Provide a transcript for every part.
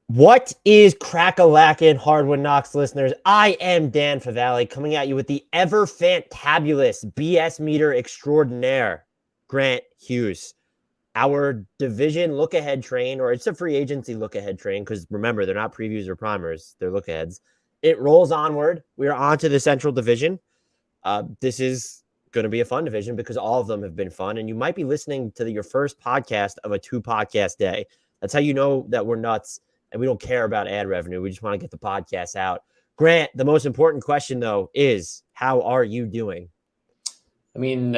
What is crack-a-lackin' Hardwood Knocks listeners? I am Dan Favale coming at you with the ever fantabulous BS meter extraordinaire, Grant Hughes. Our division look-ahead train, or it's a free agency look-ahead train, because remember, they're not previews or primers, they're look-aheads. It rolls onward. We are on to the Central Division. This is going to be a fun division because all of them have been fun, and you might be listening to your first podcast of a 2-podcast day. That's how you know that we're nuts and we don't care about ad revenue. We just want to get the podcast out. Grant, the most important question, though, is how are you doing? I mean,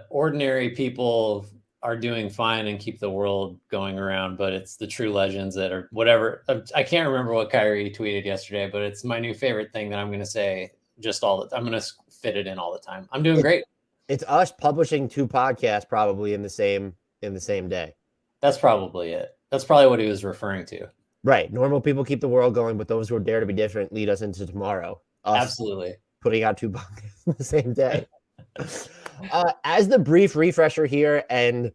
ordinary people are doing fine and keep the world going around, but it's the true legends that are whatever. I can't remember what Kyrie tweeted yesterday, but it's my new favorite thing that I'm going to say I'm going to fit it in all the time. I'm doing great. It's us publishing 2 podcasts probably in the same day. That's probably it. That's probably what he was referring to. Right. Normal people keep the world going, but those who dare to be different lead us into tomorrow. Us Absolutely. putting out 2 podcasts in the same day. As the brief refresher here, and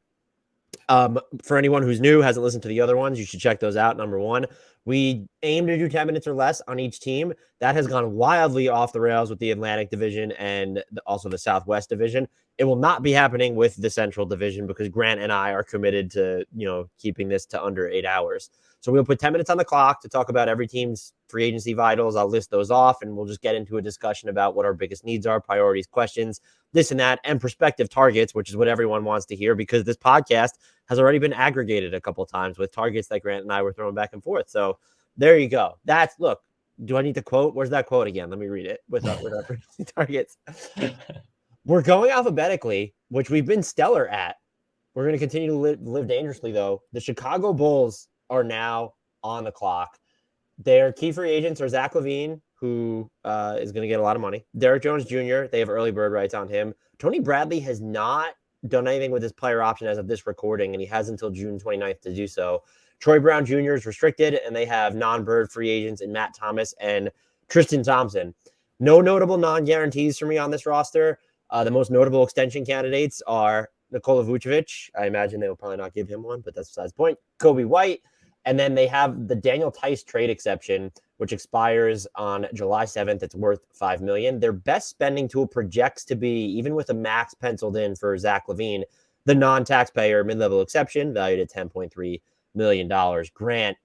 for anyone who's new, hasn't listened to the other ones, you should check those out. Number 1, we aim to do 10 minutes or less on each team. That has gone wildly off the rails with the Atlantic Division and also the Southwest Division. It will not be happening with the Central Division because Grant and I are committed to, keeping this to under 8 hours. So we'll put 10 minutes on the clock to talk about every team's free agency vitals. I'll list those off, and we'll just get into a discussion about what our biggest needs are, priorities, questions, this and that, and prospective targets, which is what everyone wants to hear because this podcast has already been aggregated a couple of times with targets that Grant and I were throwing back and forth. So there you go. Look, do I need to quote? Where's that quote again? Let me read it with our targets. We're going alphabetically, which we've been stellar at. We're going to continue to live dangerously, though. The Chicago Bulls are now on the clock. Their key free agents are Zach LaVine, who is going to get a lot of money. Derrick Jones Jr., they have early bird rights on him. Tony Bradley has not done anything with his player option as of this recording, and he has until June 29th to do so. Troy Brown Jr. is restricted, and they have non-bird free agents in Matt Thomas and Tristan Thompson. No notable non-guarantees for me on this roster. The most notable extension candidates are Nikola Vucevic. I imagine they will probably not give him one, but that's besides the point. Kobe White. And then they have the Daniel Tice trade exception, which expires on July 7th. It's worth $5 million. Their best spending tool projects to be, even with a max penciled in for Zach LaVine, the non-taxpayer mid-level exception, valued at $10.3 million. Grant,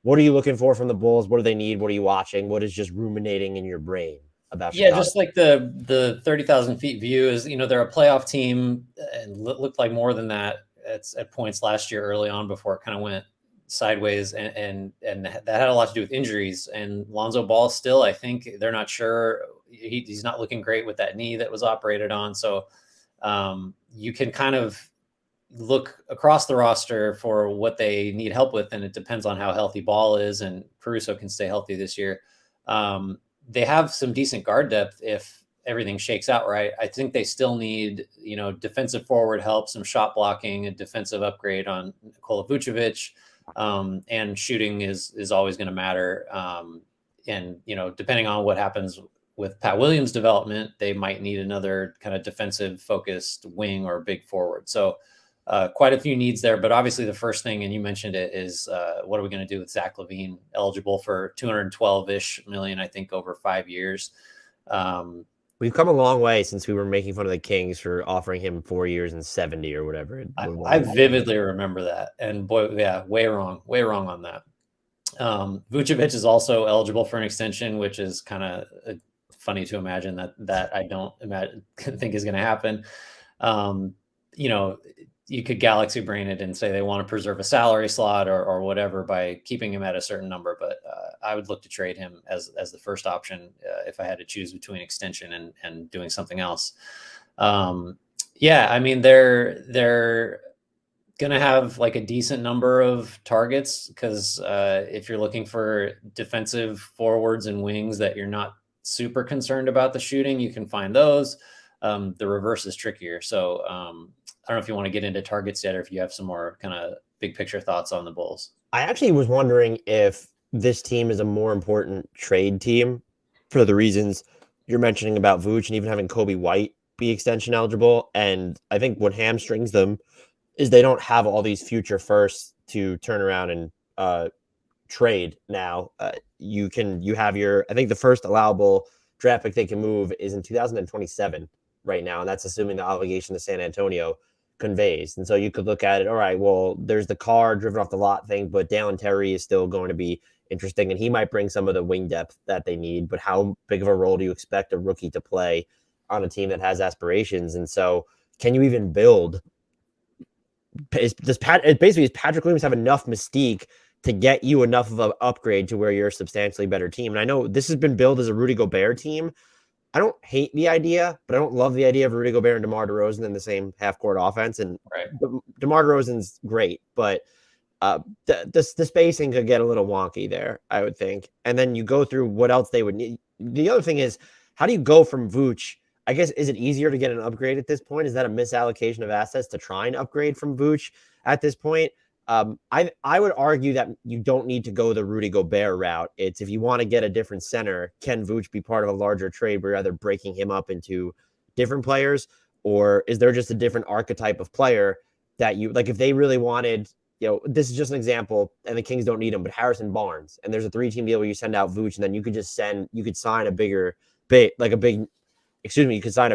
what are you looking for from the Bulls? What do they need? What are you watching? What is just ruminating in your brain about Chicago? Just like the 30,000 feet view is, they're a playoff team and looked like more than that at points last year early on before it kind of went sideways, and that had a lot to do with injuries. And Lonzo Ball still, I think they're not sure. He's not looking great with that knee that was operated on. So you can kind of look across the roster for what they need help with, and it depends on how healthy Ball is, and Caruso can stay healthy this year. They have some decent guard depth if everything shakes out right. I think they still need, defensive forward help, some shot blocking, a defensive upgrade on Nikola Vucevic. And shooting is always going to matter. And, depending on what happens with Pat Williams' development, they might need another kind of defensive focused wing or big forward. So quite a few needs there, but obviously the first thing, and you mentioned it, is what are we going to do with Zach LaVine, eligible for $212-ish million, I think, over 5 years. We've come a long way since we were making fun of the Kings for offering him 4 years and 70 or whatever. I vividly remember that. And boy, yeah, way wrong on that. Vucevic is also eligible for an extension, which is kind of funny to imagine that I don't think is going to happen. You could galaxy brain it and say they want to preserve a salary slot or whatever by keeping him at a certain number. But I would look to trade him as the first option if I had to choose between extension and doing something else. I mean, they're going to have like a decent number of targets because if you're looking for defensive forwards and wings that you're not super concerned about the shooting, you can find those. The reverse is trickier. So I don't know if you want to get into targets yet or if you have some more kind of big picture thoughts on the Bulls. I actually was wondering if this team is a more important trade team for the reasons you're mentioning about Vooch and even having Kobe White be extension eligible. And I think what hamstrings them is they don't have all these future firsts to turn around and trade now. You have your, I think the first allowable draft pick they can move is in 2027 right now, and that's assuming the obligation to San Antonio conveys. And so you could look at it, all right, well, there's the car driven off the lot thing, but Dalen Terry is still going to be interesting, and he might bring some of the wing depth that they need. But how big of a role do you expect a rookie to play on a team that has aspirations? And so, can you even build? Is Patrick Williams have enough mystique to get you enough of an upgrade to where you're a substantially better team? And I know this has been billed as a Rudy Gobert team. I don't hate the idea, but I don't love the idea of Rudy Gobert and DeMar DeRozan in the same half-court offense. And Right. DeMar DeRozan's great, but the spacing could get a little wonky there, I would think. And then you go through what else they would need. The other thing is, how do you go from Vooch? I guess, is it easier to get an upgrade at this point? Is that a misallocation of assets to try and upgrade from Vooch at this point? I would argue that you don't need to go the Rudy Gobert route. It's if you want to get a different center, can Vooch be part of a larger trade where you're either breaking him up into different players, or is there just a different archetype of player that you like? If they really wanted, this is just an example, and the Kings don't need him, but Harrison Barnes, and there's a 3-team deal where you send out Vooch, and then you could just sign a big, you could sign a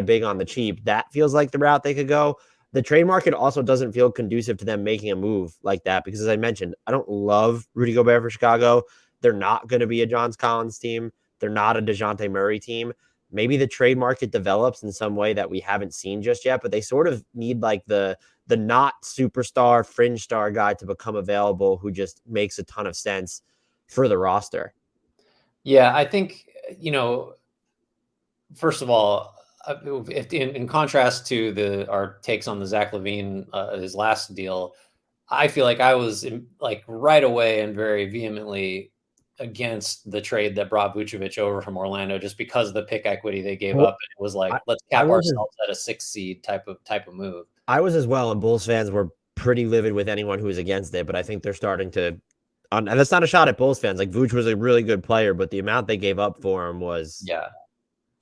big on the cheap. That feels like the route they could go. The trade market also doesn't feel conducive to them making a move like that because, as I mentioned, I don't love Rudy Gobert for Chicago. They're not going to be a John Collins team. They're not a DeJounte Murray team. Maybe the trade market develops in some way that we haven't seen just yet, but they sort of need like the not superstar fringe star guy to become available who just makes a ton of sense for the roster. Yeah, I think, first of all, if in contrast to our takes on the Zach LaVine, his last deal, I feel like I was like right away and very vehemently against the trade that brought Vucevic over from Orlando, just because of the pick equity they gave up. It was like, let's cap ourselves at a 6 seed type of move. I was as well, and Bulls fans were pretty livid with anyone who was against it, but I think they're starting to. And that's not a shot at Bulls fans. Like Vooch was a really good player, but the amount they gave up for him was a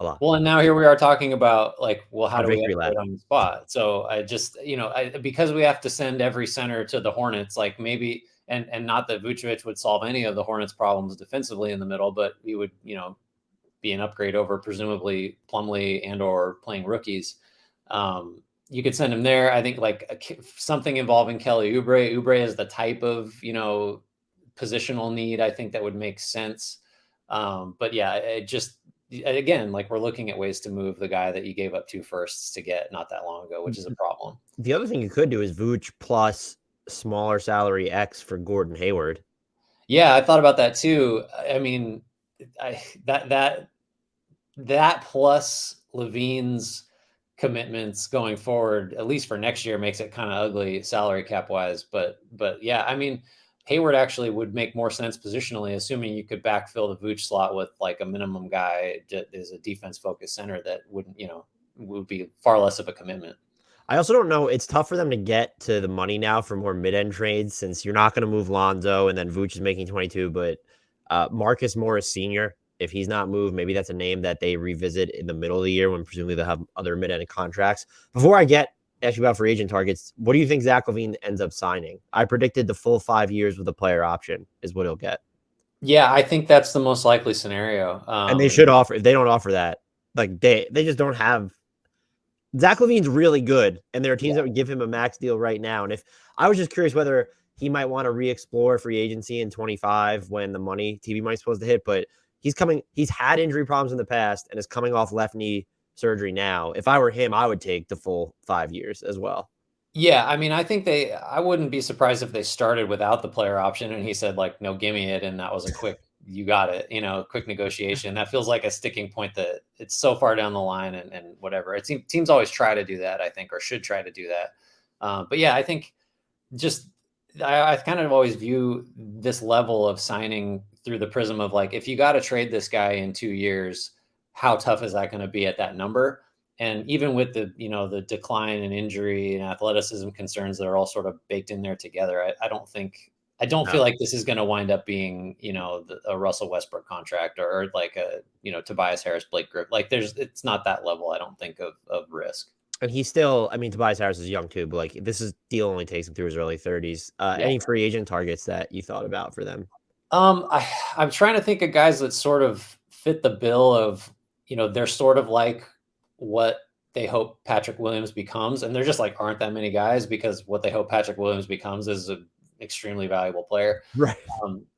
lot. Well, and now here we are talking about like, well, how do we upgrade on the spot? So I just, because we have to send every center to the Hornets, like maybe, and not that Vucevic would solve any of the Hornets' problems defensively in the middle, but he would, be an upgrade over presumably Plumlee and or playing rookies. You could send him there. I think like something involving Kelly Oubre. Oubre is the type of, positional need I think that would make sense. But yeah, it just, again, like we're looking at ways to move the guy that you gave up 2 firsts to get not that long ago, which is a problem. The other thing you could do is Vooch plus smaller salary X for Gordon Hayward. Yeah, I thought about that too. I mean, that plus LaVine's commitments going forward, at least for next year, makes it kind of ugly salary cap wise. But yeah, I mean, Hayward actually would make more sense positionally, assuming you could backfill the Vooch slot with like a minimum guy that is a defense focused center that wouldn't, would be far less of a commitment. I also don't know. It's tough for them to get to the money now for more mid-end trades since you're not going to move Lonzo and then Vooch is making 22, but Marcus Morris Sr., if he's not moved, maybe that's a name that they revisit in the middle of the year when presumably they'll have other mid-end contracts. Before I ask you about free agent targets, what do you think Zach LaVine ends up signing? I predicted the full 5 years with a player option is what he'll get. Yeah, I think that's the most likely scenario. And they should offer, if they don't offer that, like they just don't have. Zach LaVine's really good, and there are teams that would give him a max deal right now. And if I was just curious whether he might want to re-explore free agency in 25 when the TV money's supposed to hit, but he's had injury problems in the past and is coming off left knee surgery now. If I were him, I would take the full 5 years as well. Yeah, I mean, I wouldn't be surprised if they started without the player option and he said like, no, give me it. And that was a quick, you got it, quick negotiation. That feels like a sticking point that it's so far down the line and whatever. Teams always try to do that, I think, or should try to do that. But yeah, I think I kind of always view this level of signing through the prism of like, if you got to trade this guy in 2 years, how tough is that going to be at that number? And even with the decline in injury and athleticism concerns that are all sort of baked in there together, I don't feel like this is going to wind up being, a Russell Westbrook contract or like a, Tobias Harris, Blake Griffin. Like it's not that level, I don't think, of risk. And he's still, I mean, Tobias Harris is young too, but like deal only takes him through his early 30s. Any free agent targets that you thought about for them? I'm trying to think of guys that sort of fit the bill of, they're sort of like what they hope Patrick Williams becomes, and there just like aren't that many guys because what they hope Patrick Williams becomes is an extremely valuable player. Right.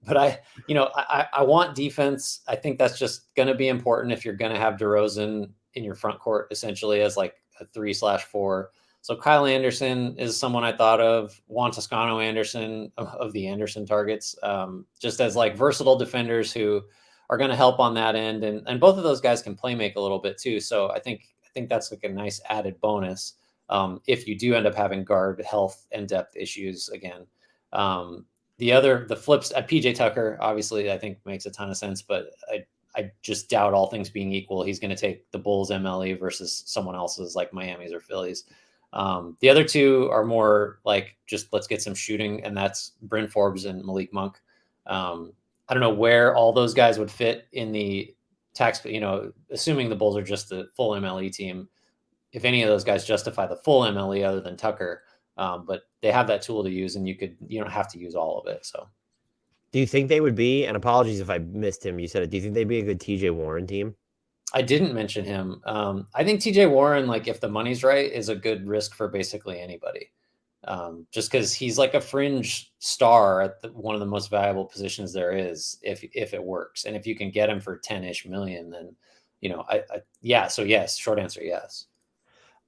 But I want defense. I think that's just going to be important if you're going to have DeRozan in your front court essentially as like a 3/4. So Kyle Anderson is someone I thought of. Juan Toscano Anderson of the Anderson targets, just as like versatile defenders who are going to help on that end, and both of those guys can play make a little bit too. So I think that's like a nice added bonus if you do end up having guard health and depth issues again. The flips at PJ Tucker, obviously, I think makes a ton of sense, but I just doubt all things being equal, he's going to take the Bulls MLE versus someone else's like Miami's or Phillies. The other two are more like just let's get some shooting, and that's Bryn Forbes and Malik Monk. I don't know where all those guys would fit in the tax, assuming the Bulls are just the full MLE team. If any of those guys justify the full MLE other than Tucker, but they have that tool to use, and you don't have to use all of it. So, do you think they would be? And apologies if I missed him. You said it. Do you think they'd be a good TJ Warren team? I didn't mention him. I think TJ Warren, like if the money's right, is a good risk for basically anybody. Just because he's like a fringe star at one of the most valuable positions there is, if it works, and if you can get him for 10-ish million, then yeah. So yes, short answer, yes.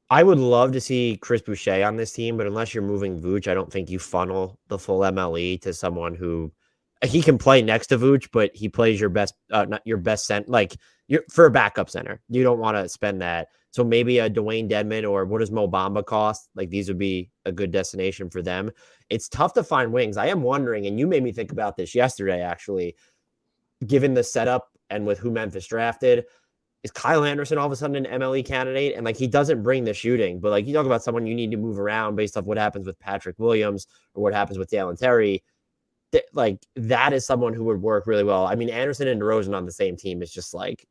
I would love to see Chris Boucher on this team, but unless you're moving Vooch, I don't think you funnel the full MLE to someone who he can play next to Vooch, but he plays your best, not your best center, like for a backup center. You don't want to spend that. So maybe a Dwayne Dedmon, or what does Mo Bamba cost? Like these would be a good destination for them. It's tough to find wings. I am wondering, and you made me think about this yesterday, actually, given the setup and with who Memphis drafted. Is Kyle Anderson all of a sudden an MLE candidate? And like he doesn't bring the shooting, but like you talk about someone you need to move around based off what happens with Patrick Williams or what happens with Dalen Terry. Like that is someone who would work really well. I mean, Anderson and DeRozan on the same team is just like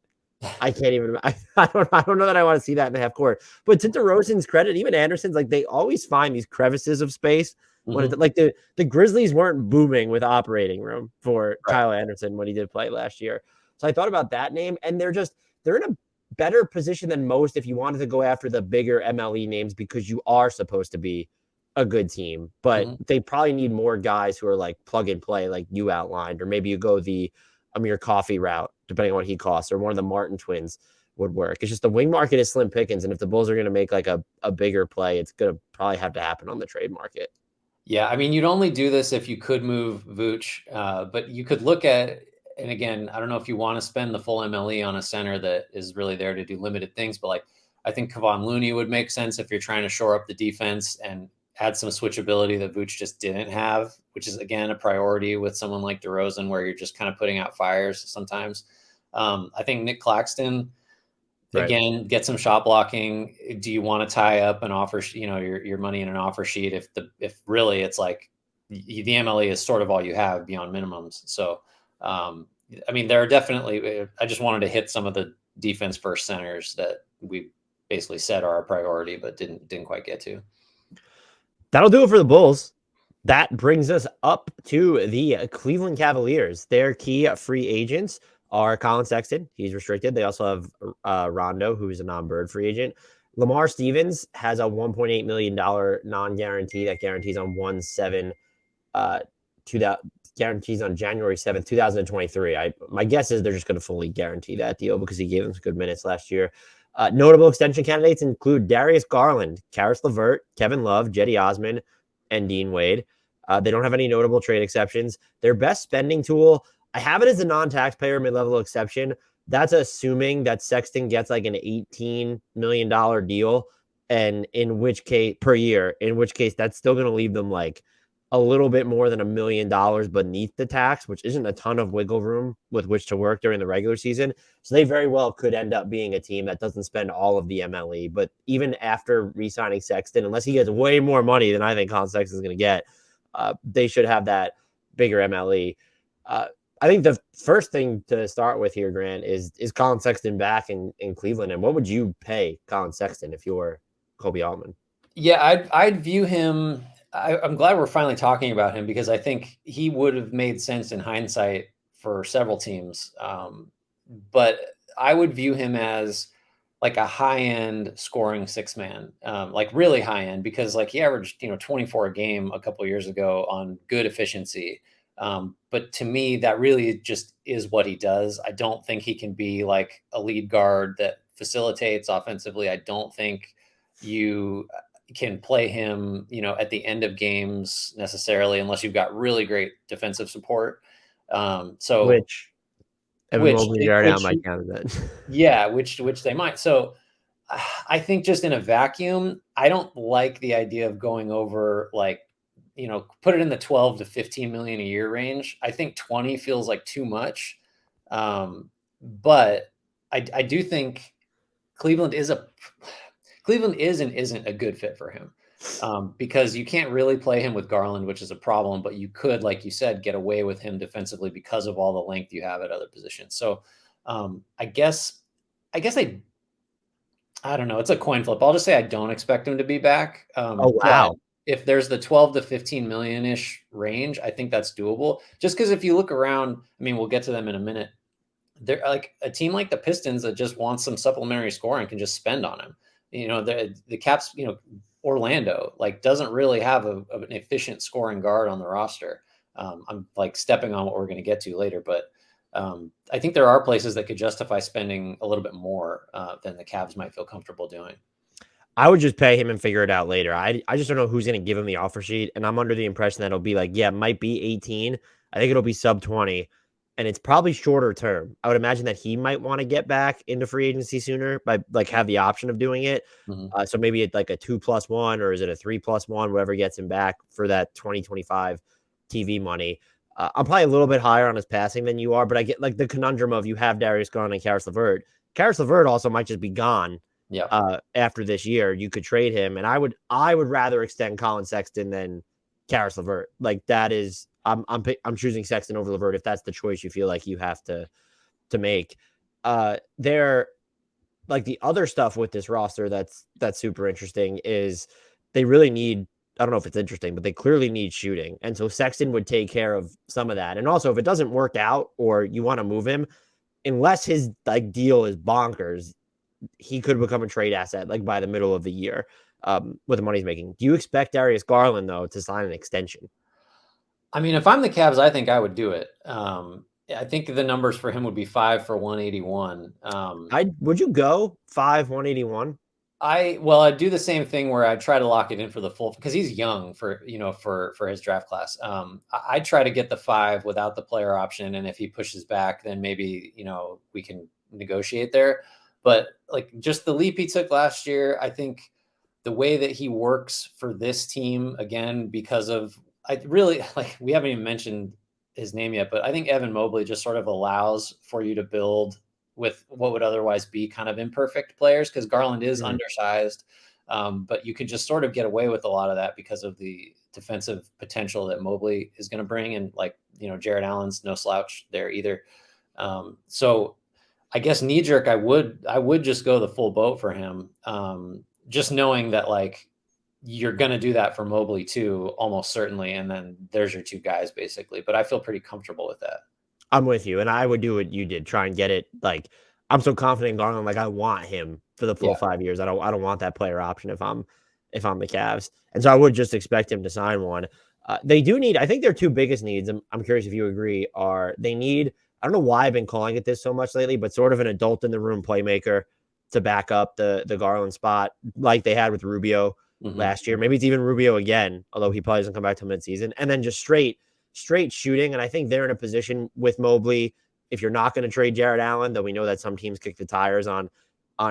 I can't even. I don't know that I want to see that in the half court. But to DeRozan's credit, even Anderson's like they always find these crevices of space. When like the Grizzlies weren't booming with operating room for Kyle Anderson when he did play last year. So I thought about that name, and they're in a better position than most if you wanted to go after the bigger MLE names because you are supposed to be a good team, but they probably need more guys who are like plug and play, like you outlined, or maybe you go the Amir Coffey route, depending on what he costs, or one of the Martin twins would work. It's just the wing market is slim pickings, and if the Bulls are going to make like a bigger play, it's going to probably have to happen on the trade market. Yeah, I mean, you'd only do this if you could move Vooch, but you could look at, and again, I don't know if you want to spend the full MLE on a center that is really there to do limited things, but like I think Kevon Looney would make sense if you're trying to shore up the defense and add some switchability that Vooch just didn't have, which is again a priority with someone like DeRozan, where you're just kind of putting out fires sometimes. I think Nick Claxton, again, get some shot blocking. Do you want to tie up an offer, your money in an offer sheet if really it's like the MLE is sort of all you have beyond minimums? So, I mean, there are definitely. I just wanted to hit some of the defense first centers that we basically said are a priority, but didn't quite get to. That'll do it for the Bulls. That brings us up to the Cleveland Cavaliers. Their key free agents are Colin Sexton. He's restricted. They also have Rondo, who is a non-bird free agent. Lamar Stevens has a $1.8 million non-guarantee that guarantees on guarantees on January 7th, 2023. My guess is they're just going to fully guarantee that deal because he gave them some good minutes last year. Notable extension candidates include Darius Garland, Karis LeVert, Kevin Love, Jetty Osman, and Dean Wade. They don't have any notable trade exceptions. Their best spending tool, I have it as a non-taxpayer mid-level exception. That's assuming that Sexton gets like an $18 million deal, and in which case per year, in which case that's still going to leave them like a little bit more than $1 million beneath the tax, which isn't a ton of wiggle room with which to work during the regular season. So they very well could end up being a team that doesn't spend all of the MLE. But even after re-signing Sexton, unless he gets way more money than I think Colin Sexton is going to get, they should have that bigger MLE. I think the first thing to start with here, Grant, is Colin Sexton back in Cleveland? And what would you pay Colin Sexton if you were Kobe Altman? Yeah, I'd view him I'm glad we're finally talking about him because I think he would have made sense in hindsight for several teams. But I would view him as like a high end scoring six man, like really high end, because like he averaged 24 a game a couple years ago on good efficiency. But to me, that really just is what he does. I don't think he can be like a lead guard that facilitates offensively. I don't think you can play him, at the end of games necessarily, unless you've got really great defensive support. So Which Evan which Mobley and Jared Allen which might count that. yeah, which they might. So I think just in a vacuum, I don't like the idea of going over like, put it in the 12 to 15 million a year range. I think 20 feels like too much. But I do think Cleveland is a Cleveland is and isn't a good fit for him. Because you can't really play him with Garland, which is a problem, but you could, like you said, get away with him defensively because of all the length you have at other positions. So I guess I don't know. It's a coin flip. I'll just say I don't expect him to be back. Oh But wow. if there's the 12 to 15 million ish range, I think that's doable. Just because if you look around, I mean, we'll get to them in a minute. They're like a team like the Pistons that just wants some supplementary scoring can just spend on him. The Caps, Orlando like doesn't really have an efficient scoring guard on the roster. I'm like stepping on what we're going to get to later, but I think there are places that could justify spending a little bit more than the Cavs might feel comfortable doing. I would just pay him and figure it out later. I just don't know who's going to give him the offer sheet. And I'm under the impression that it'll be like, yeah, it might be 18. I think it'll be sub 20. And it's probably shorter term. I would imagine that he might want to get back into free agency sooner by like have the option of doing it. Mm-hmm. So maybe it's like a 2+1 or is it a 3+1, whatever gets him back for that 2025 TV money. I'm probably a little bit higher on his passing than you are, but I get like the conundrum of you have Darius Garland and Karis LeVert. Karis LeVert also might just be gone Yeah. after this year. You could trade him, and I would rather extend Colin Sexton than Karis LeVert. Like that is, I'm choosing Sexton over LeVert if that's the choice you feel like you have to make. There, like the other stuff with this roster that's super interesting is they really need. I don't know if it's interesting, but they clearly need shooting, and so Sexton would take care of some of that. And also, if it doesn't work out or you want to move him, unless his like deal is bonkers, he could become a trade asset like by the middle of the year with the money he's making. Do you expect Darius Garland though to sign an extension? I mean, if I'm the Cavs, I think I would do it. I think the numbers for him would be 5 for 181. I would you go 5 181? I'd do the same thing where I try to lock it in for the full because he's young for for his draft class. I try to get the 5 without the player option, and if he pushes back, then maybe we can negotiate there. But like just the leap he took last year, I think the way that he works for this team again because of I really like we haven't even mentioned his name yet, but I think Evan Mobley just sort of allows for you to build with what would otherwise be kind of imperfect players because Garland is undersized, but you can just sort of get away with a lot of that because of the defensive potential that Mobley is going to bring. And like, Jared Allen's no slouch there either. So I guess knee jerk, I would just go the full boat for him. Just knowing that like you're going to do that for Mobley too, almost certainly. And then there's your two guys basically, but I feel pretty comfortable with that. I'm with you, and I would do what you did. Try and get it. Like I'm so confident in Garland. Like I want him for the full Yeah. 5 years. I don't want that player option if I'm the Cavs, and so I would just expect him to sign one. They do need. I think their two biggest needs. I'm curious if you agree. Are they need? I don't know why I've been calling it this so much lately, but sort of an adult in the room playmaker to back up the Garland spot, like they had with Rubio last year. Maybe it's even Rubio again, although he probably doesn't come back till midseason. And then just straight shooting. And I think they're in a position with Mobley, if you're not going to trade Jared Allen, though we know that some teams kick the tires on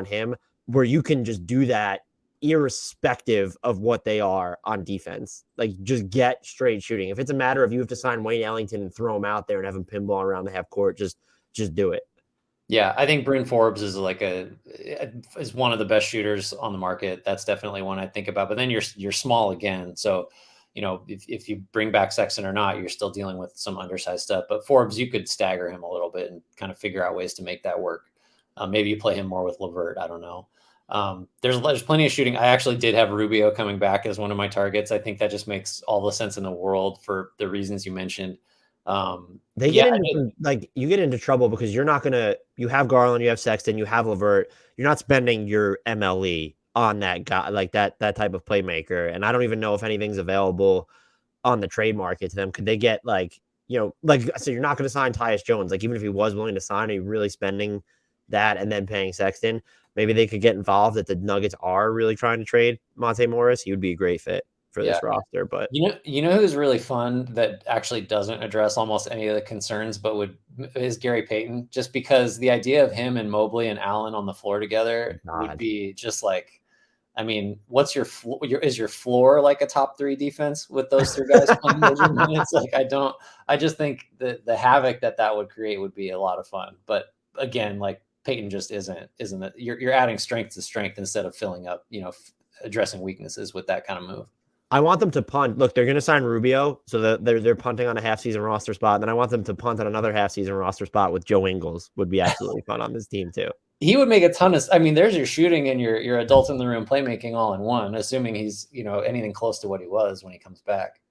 him, where you can just do that irrespective of what they are on defense. Like just get straight shooting. If it's a matter of you have to sign Wayne Ellington and throw him out there and have him pinball around the half court, just do it. Yeah, I think Bryn Forbes is is one of the best shooters on the market. That's definitely one I think about. But then you're small again, so if you bring back Sexton or not, you're still dealing with some undersized stuff. But Forbes, you could stagger him a little bit and kind of figure out ways to make that work. Maybe you play him more with LeVert. I don't know. There's plenty of shooting. I actually did have Rubio coming back as one of my targets. I think that just makes all the sense in the world for the reasons you mentioned. They Yeah, get into like you get into trouble because you're not gonna. You have Garland, you have Sexton, you have Levert. You're not spending your MLE on that guy like that type of playmaker. And I don't even know if anything's available on the trade market to them. Could they get like like so you're not going to sign Tyus Jones? Like even if he was willing to sign, are you really spending that and then paying Sexton? Maybe they could get involved if the Nuggets are really trying to trade Monte Morris. He would be a great fit for yeah. this roster. But You know who's really fun that actually doesn't address almost any of the concerns, but is Gary Payton, just because the idea of him and Mobley and Allen on the floor together would be just like, I mean, what's your is your floor like a top 3 defense with those 3 guys playing major minutes? Like I just think the havoc that would create would be a lot of fun. But again, like Payton just isn't it? You're adding strength to strength instead of filling up, addressing weaknesses with that kind of move. I want them to punt. Look, they're going to sign Rubio, so they're punting on a half-season roster spot. And then I want them to punt on another half-season roster spot with Joe Ingles. Would be absolutely fun on this team too. He would make a ton of. I mean, there's your shooting and your adult in the room playmaking all in one. Assuming he's anything close to what he was when he comes back.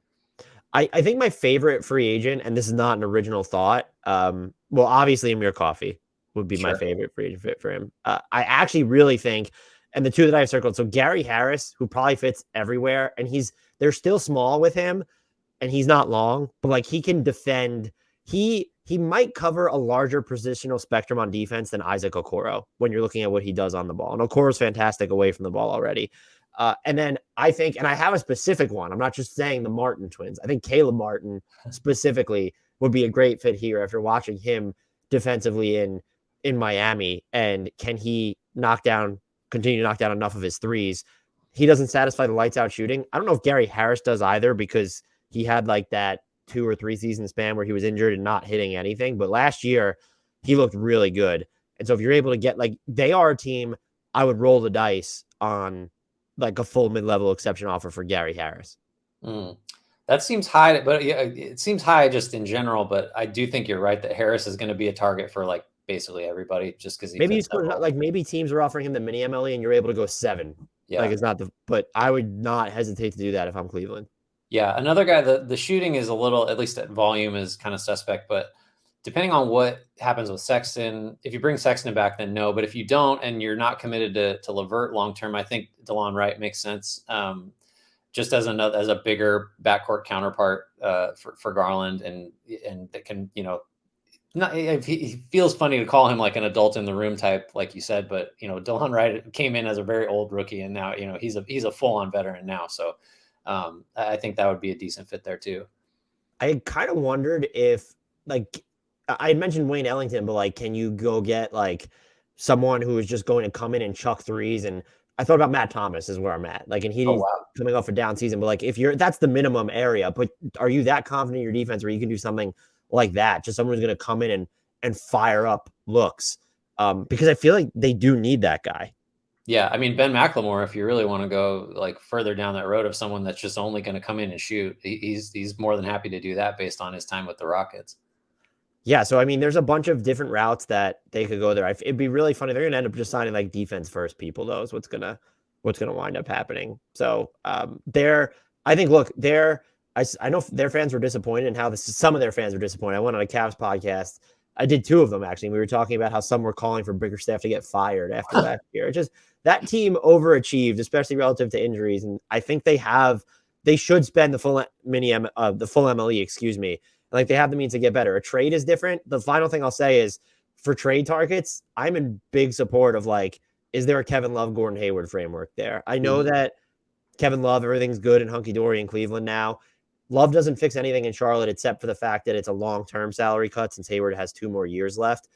I think my favorite free agent, and this is not an original thought. Well, obviously Amir Coffey would be my favorite free agent fit for him. I actually really think. And the 2 that I've circled. So Gary Harris, who probably fits everywhere, and they're still small with him, and he's not long, but like he can defend. He might cover a larger positional spectrum on defense than Isaac Okoro when you're looking at what he does on the ball. And Okoro's fantastic away from the ball already. And then I think, and I have a specific one. I'm not just saying the Martin twins. I think Caleb Martin specifically would be a great fit here after watching him defensively in Miami. And can he continue to knock down enough of his threes? He doesn't satisfy the lights out shooting. I don't know if Gary Harris does either, because he had like that 2 or 3 season span where he was injured and not hitting anything. But last year he looked really good. And so if you're able to get they are a team, I would roll the dice on like a full mid-level exception offer for Gary Harris. That seems high, but yeah, it seems high just in general. But I do think you're right that Harris is going to be a target for like basically everybody, just because maybe teams are offering him the mini MLE and you're able to go 7. Yeah, it's not but I would not hesitate to do that if I'm Cleveland. Yeah, another guy, the shooting is a little, at least at volume, is kind of suspect, but depending on what happens with Sexton, if you bring Sexton back, then no. But if you don't, and you're not committed to Levert long term, I think DeLon Wright makes sense. Just as a bigger backcourt counterpart for Garland, and that can he feels funny to call him like an adult in the room type, like you said, but DeLon Wright came in as a very old rookie, and now he's a full on veteran now. So I think that would be a decent fit there too. I kind of wondered if I had mentioned Wayne Ellington, but like, can you go get like someone who is just going to come in and chuck threes? And I thought about Matt Thomas is where I'm at. Like, and he's coming off a down season, but like, that's the minimum area. But are you that confident in your defense where you can do something like that? Just someone who's going to come in and fire up looks. Because I feel like they do need that guy. Yeah, I mean, Ben McLemore, if you really want to go like further down that road of someone that's just only going to come in and shoot, he's more than happy to do that based on his time with the Rockets. Yeah, so I mean, there's a bunch of different routes that they could go there. It'd be really funny. They're going to end up just signing like defense first people, though, is what's gonna wind up happening. So I think, look, I know their fans were disappointed in how some of their fans were disappointed. I went on a Cavs podcast. I did 2 of them, actually. We were talking about how some were calling for Bickerstaff to get fired after last year. It just, that team overachieved, especially relative to injuries. And I think they should spend the full MLE, excuse me. Like, they have the means to get better. A trade is different. The final thing I'll say is, for trade targets, I'm in big support of like, is there a Kevin Love, Gordon Hayward framework there? I know that Kevin Love, everything's good and hunky-dory in Cleveland now. Love doesn't fix anything in Charlotte except for the fact that it's a long-term salary cut since Hayward has 2 more years left.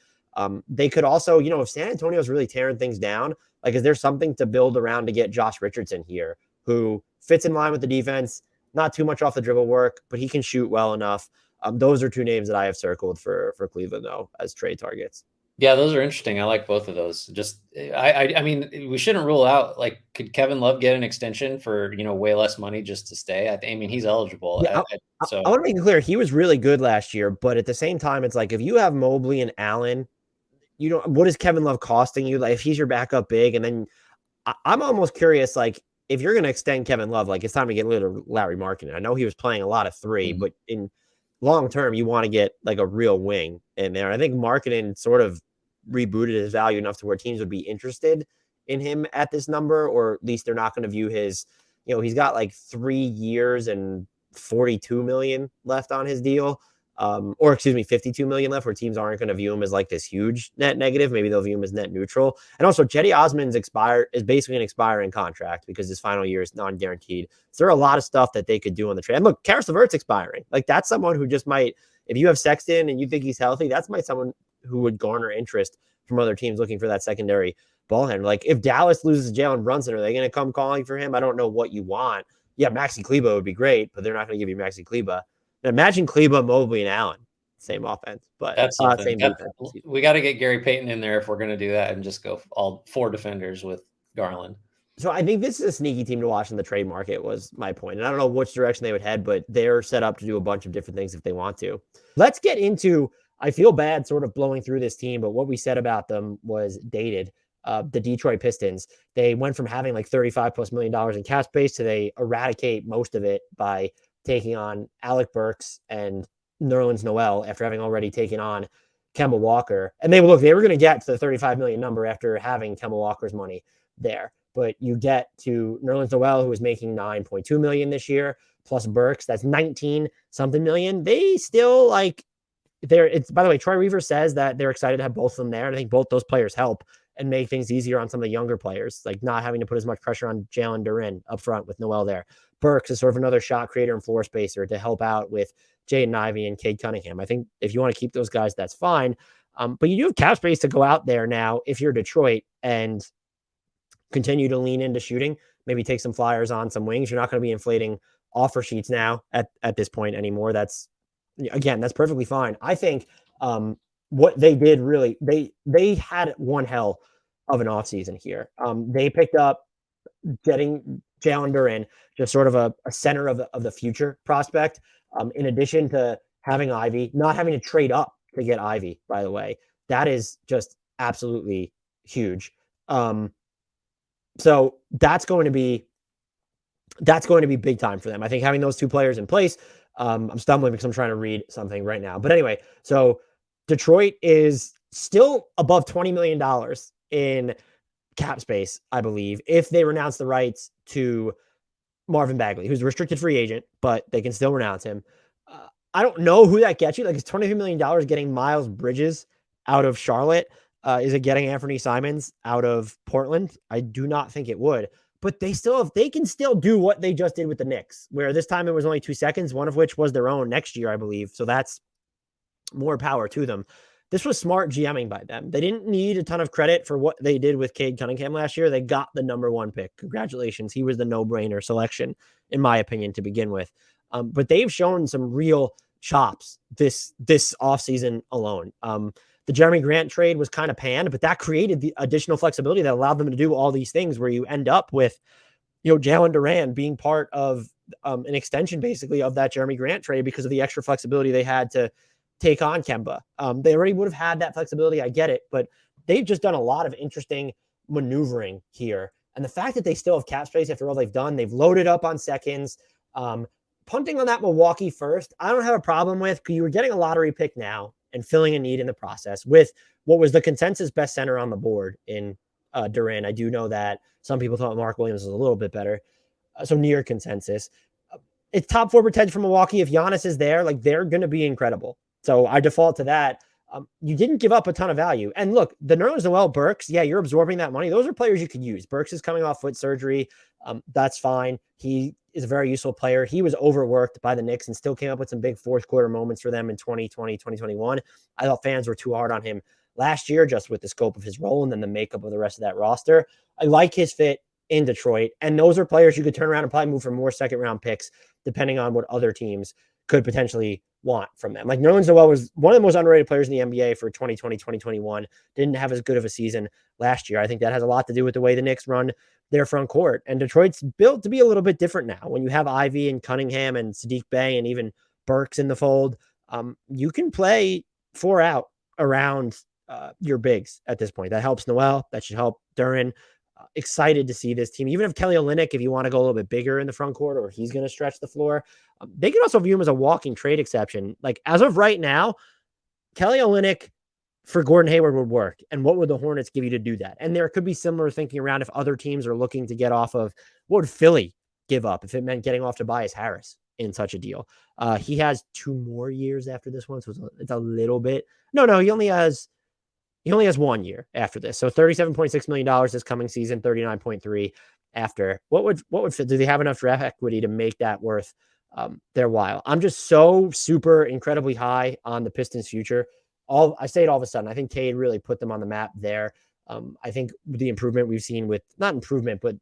They could also, if San Antonio's really tearing things down, like, is there something to build around to get Josh Richardson here, who fits in line with the defense, not too much off the dribble work, but he can shoot well enough. Those are 2 names that I have circled for Cleveland, though, as trade targets. Yeah, those are interesting. I like both of those. Just, I mean, we shouldn't rule out, like, could Kevin Love get an extension for, way less money just to stay? I mean, he's eligible. Yeah, I want to make it clear, he was really good last year, but at the same time, it's like, if you have Mobley and Allen, what is Kevin Love costing you? Like, if he's your backup big, and then I'm almost curious, like, if you're going to extend Kevin Love, like, it's time to get rid of Larry Markkinen. I know he was playing a lot of 3, but in long term, you want to get like a real wing in there. I think Markkinen sort of rebooted his value enough to where teams would be interested in him at this number, or at least they're not going to view his, he's got like 3 years and 42 million left on his deal. Or excuse me, 52 million left, where teams aren't going to view him as like this huge net negative. Maybe they'll view him as net neutral. And also, Cedi Osman's is basically an expiring contract because his final year is non-guaranteed. So there are a lot of stuff that they could do on the trade. And look, Karis LeVert's expiring. Like, that's someone who just might, if you have Sexton and you think he's healthy, that's someone who would garner interest from other teams looking for that secondary ball handler. Like, if Dallas loses Jalen Brunson, are they going to come calling for him? I don't know what you want. Yeah, Maxi Kleber would be great, but they're not going to give you Maxi Kleber. Imagine Kleber, Mobley, and Allen. Same offense, but that's same defense. We got to get Gary Payton in there if we're going to do that and just go all 4 defenders with Garland. So I think this is a sneaky team to watch in the trade market, was my point. And I don't know which direction they would head, but they're set up to do a bunch of different things if they want to. Let's get into, I feel bad sort of blowing through this team, but what we said about them was dated. The Detroit Pistons, they went from having like $35+ million in cap space to they eradicate most of it by taking on Alec Burks and Nerlens Noel after having already taken on Kemba Walker. And they were going to get to the 35 million number after having Kemba Walker's money there. But you get to Nerlens Noel, who is making 9.2 million this year, plus Burks, that's 19 something million. They still by the way, Troy Weaver says that they're excited to have both of them there. And I think both those players help and make things easier on some of the younger players, like not having to put as much pressure on Jalen Duren up front with Noel there. Burks is sort of another shot creator and floor spacer to help out with Jaden Ivey and Cade Cunningham. I think if you want to keep those guys, that's fine. But you do have cap space to go out there now if you're Detroit and continue to lean into shooting, maybe take some flyers on some wings. You're not going to be inflating offer sheets now at this point anymore. That's perfectly fine. I think what they did really, they had one hell of an offseason here. They picked up getting Jalen Duren, just sort of a center of the future prospect. In addition to having Ivy, not having to trade up to get Ivy, by the way, that is just absolutely huge. So that's going to be big time for them. I think having those 2 players in place, I'm stumbling because I'm trying to read something right now. But anyway, so Detroit is still above $20 million in cap space, I believe, if they renounce the rights to Marvin Bagley, who's a restricted free agent, but they can still renounce him. I don't know who that gets you. Like, it's $23 million getting Miles Bridges out of Charlotte. Is it getting Anthony Simons out of Portland? I do not think it would. But they can still do what they just did with the Knicks, where this time it was only 2 seconds, one of which was their own next year, I believe. So that's more power to them. This was smart GMing by them. They didn't need a ton of credit for what they did with Cade Cunningham last year. They got the number 1 pick. Congratulations. He was the no-brainer selection, in my opinion, to begin with. But they've shown some real chops this offseason alone. The Jeremy Grant trade was kind of panned, but that created the additional flexibility that allowed them to do all these things where you end up with, Jalen Duren being part of an extension basically of that Jeremy Grant trade because of the extra flexibility they had to take on Kemba. They already would have had that flexibility. I get it, but they've just done a lot of interesting maneuvering here. And the fact that they still have cap space after all they've done, they've loaded up on seconds. Punting on that Milwaukee first, I don't have a problem with, because you were getting a lottery pick now and filling a need in the process with what was the consensus best center on the board in Duren. I do know that some people thought Mark Williams was a little bit better. So near consensus. It's top 4 potential for Milwaukee. If Giannis is there, like, they're going to be incredible. So I default to that. You didn't give up a ton of value. And look, the Nerlens Noel, Burks, yeah, you're absorbing that money. Those are players you could use. Burks is coming off foot surgery. That's fine. He is a very useful player. He was overworked by the Knicks and still came up with some big 4th quarter moments for them in 2020, 2021. I thought fans were too hard on him last year, just with the scope of his role and then the makeup of the rest of that roster. I like his fit in Detroit. And those are players you could turn around and probably move for more 2nd-round picks, depending on what other teams could potentially want from them. Like, Nerlens Noel was one of the most underrated players in the NBA for 2020, 2021. Didn't have as good of a season last year. I think that has a lot to do with the way the Knicks run their front court. And Detroit's built to be a little bit different now. When you have Ivy and Cunningham and Sadiq Bey and even Burks in the fold, you can play 4 out around your bigs at this point. That helps Noel. That should help Duren. Excited to see this team. Even if Kelly Olynyk, if you want to go a little bit bigger in the front court, or he's going to stretch the floor, they can also view him as a walking trade exception. Like as of right now, Kelly Olynyk for Gordon Hayward would work. And what would the Hornets give you to do that? And there could be similar thinking around if other teams are looking to get off of what would Philly give up if it meant getting off Tobias Harris in such a deal. He has 2 more years after this one, so it's a little bit. No, he only has 1 year after this. So $37.6 million this coming season, 39.3 after. What would fit? Do they have enough draft equity to make that worth their while? I'm just so super incredibly high on the Pistons' future. I say it all of a sudden. I think Cade really put them on the map there. I think the improvement we've seen with not improvement, but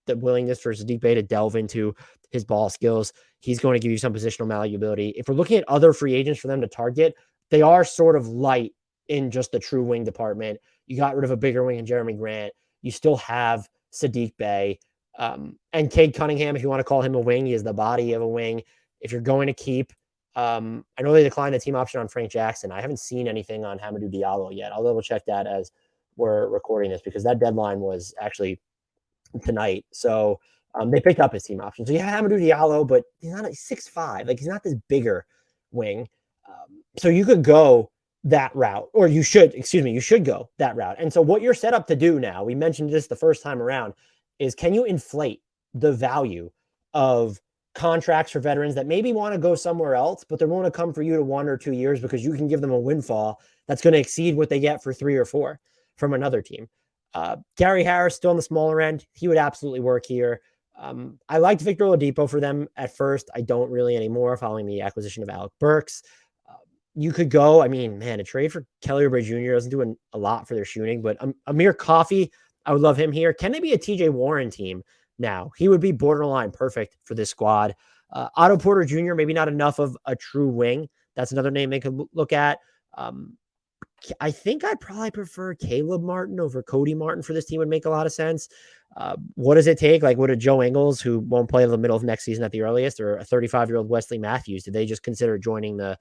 the willingness for Saddiq Bey to delve into his ball skills, he's going to give you some positional malleability. If we're looking at other free agents for them to target, they are sort of light in just the true wing department. You got rid of a bigger wing in Jeremy Grant. You still have Saddiq Bey and Cade Cunningham. If you want to call him a wing, he is the body of a wing. If you're going to keep, I know they declined the team option on Frank Jackson. I haven't seen anything on Hamidou Diallo yet. I'll double check that as we're recording this because that deadline was actually tonight. So they picked up his team option. So you have Hamidou Diallo, but he's not 6'5". Like he's not this bigger wing. So you could go that route, or you should go that route. And so what you're set up to do now, we mentioned this the first time around, is can you inflate the value of contracts for veterans that maybe want to go somewhere else, but they're willing to come for you to 1 or 2 years because you can give them a windfall that's going to exceed what they get for 3 or 4 from another team. Gary Harris still on the smaller end. He would absolutely work here. I liked Victor Oladipo for them at first. I don't really anymore following the acquisition of Alec Burks. You could go, a trade for Kelly Oubre Jr. doesn't do a lot for their shooting, but Amir Coffey, I would love him here. Can they be a TJ Warren team now? He would be borderline perfect for this squad. Otto Porter Jr., maybe not enough of a true wing. That's another name they could look at. I think I'd probably prefer Caleb Martin over Cody Martin for this team. Would make a lot of sense. What does it take? Like, would a Joe Ingles, who won't play in the middle of next season at the earliest, or a 35-year-old Wesley Matthews, did they just consider joining the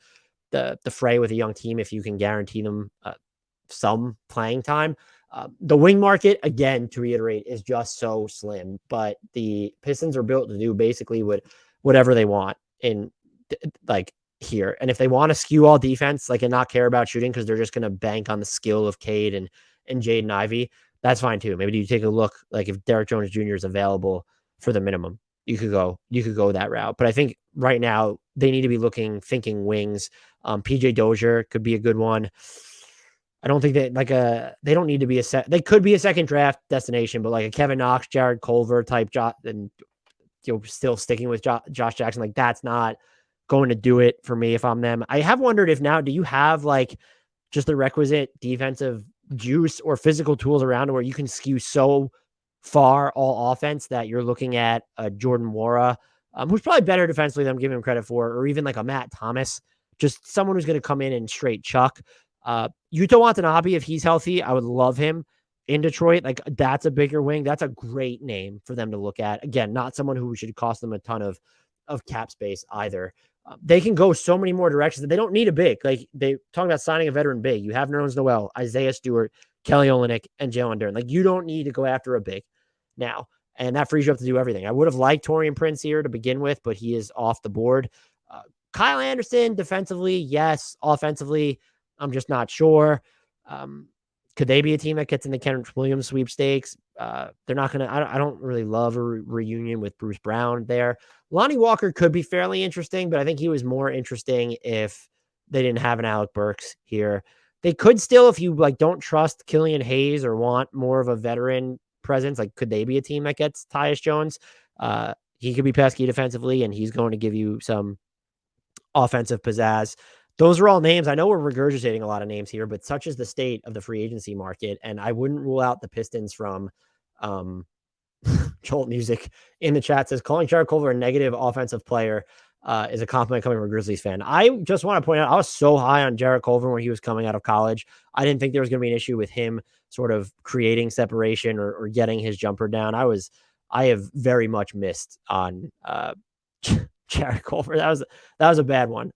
fray with a young team if you can guarantee them some playing time? The wing market, again, to reiterate, is just so slim, but the Pistons are built to do basically whatever they want in here. And if they want to skew all defense, and not care about shooting because they're just going to bank on the skill of Cade and Jaden Ivey, that's fine too. Maybe you take a look, if Derrick Jones Jr. is available for the minimum, you could go that route. But I think right now they need to be thinking wings. PJ Dozier could be a good one. I don't think that they don't need to be they could be a second draft destination, but like a Kevin Knox, Jared Culver type job, and still sticking with Josh Jackson, that's not going to do it for me if I'm them. I have wondered if now, do you have just the requisite defensive juice or physical tools around where you can skew so far all offense that you're looking at a Jordan Nwora, who's probably better defensively than I'm giving him credit for, or even like a Matt Thomas, just someone who's going to come in and straight chuck. Yuta Watanabe, if he's healthy, I would love him in Detroit. That's a bigger wing. That's a great name for them to look at. Again, not someone who should cost them a ton of cap space either. They can go so many more directions that they don't need a big. They talking about signing a veteran big. You have Nerlens Noel, Isaiah Stewart, Kelly Olynyk, and Jalen Duren. You don't need to go after a big now, and that frees you up to do everything. I would have liked Taurean Prince here to begin with, but he is off the board. Kyle Anderson, defensively, yes. Offensively, I'm just not sure. Could they be a team that gets in the Kenrich Williams sweepstakes? They're not going to. I don't really love a reunion with Bruce Brown there. Lonnie Walker could be fairly interesting, but I think he was more interesting if they didn't have an Alec Burks here. They could still, if you don't trust Killian Hayes or want more of a veteran presence, could they be a team that gets Tyus Jones? He could be pesky defensively, and he's going to give you some offensive pizzazz. Those are all names. I know we're regurgitating a lot of names here, but such is the state of the free agency market. And I wouldn't rule out the Pistons from Jolt Music in the chat says calling Jared Culver a negative offensive player is a compliment coming from a Grizzlies fan. I just want to point out, I was so high on Jared Culver when he was coming out of college. I didn't think there was going to be an issue with him sort of creating separation or getting his jumper down. I have very much missed on Jared Culver. That was a bad one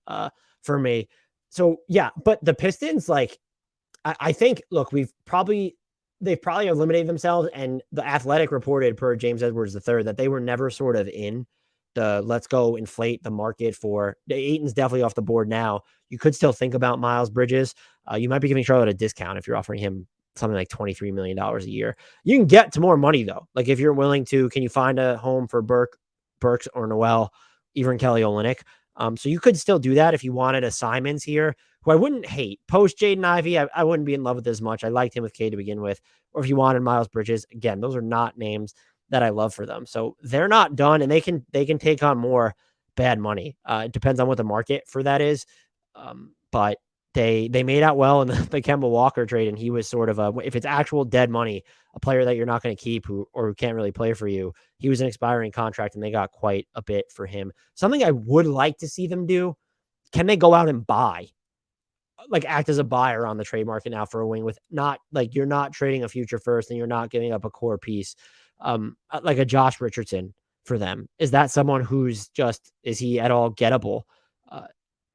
for me. So yeah, but the Pistons, I think, look, we've probably they've probably eliminated themselves. And the Athletic reported per James Edwards III that they were never sort of in the let's go inflate the market for Ayton's definitely off the board now. You could still think about Miles Bridges. You might be giving Charlotte a discount if you're offering him something like $23 million a year. You can get to more money though. Like if you're willing to, can you find a home for Burks or Noel, even Kelly Olynyk? So you could still do that if you wanted a Simons here, who I wouldn't hate. Post Jaden Ivey, I wouldn't be in love with as much. I liked him with K to begin with. Or if you wanted Miles Bridges, again, those are not names that I love for them. So they're not done, and they can take on more bad money. It depends on what the market for that is. But they made out well in the Kemba Walker trade, and he was sort of if it's actual dead money, a player that you're not going to keep who can't really play for you. He was an expiring contract, and they got quite a bit for him. Something I would like to see them do, can they go out and buy, like act as a buyer on the trade market now for a wing with not like you're not trading a future first and you're not giving up a core piece, like a Josh Richardson for them. Is that someone who's just, is he at all gettable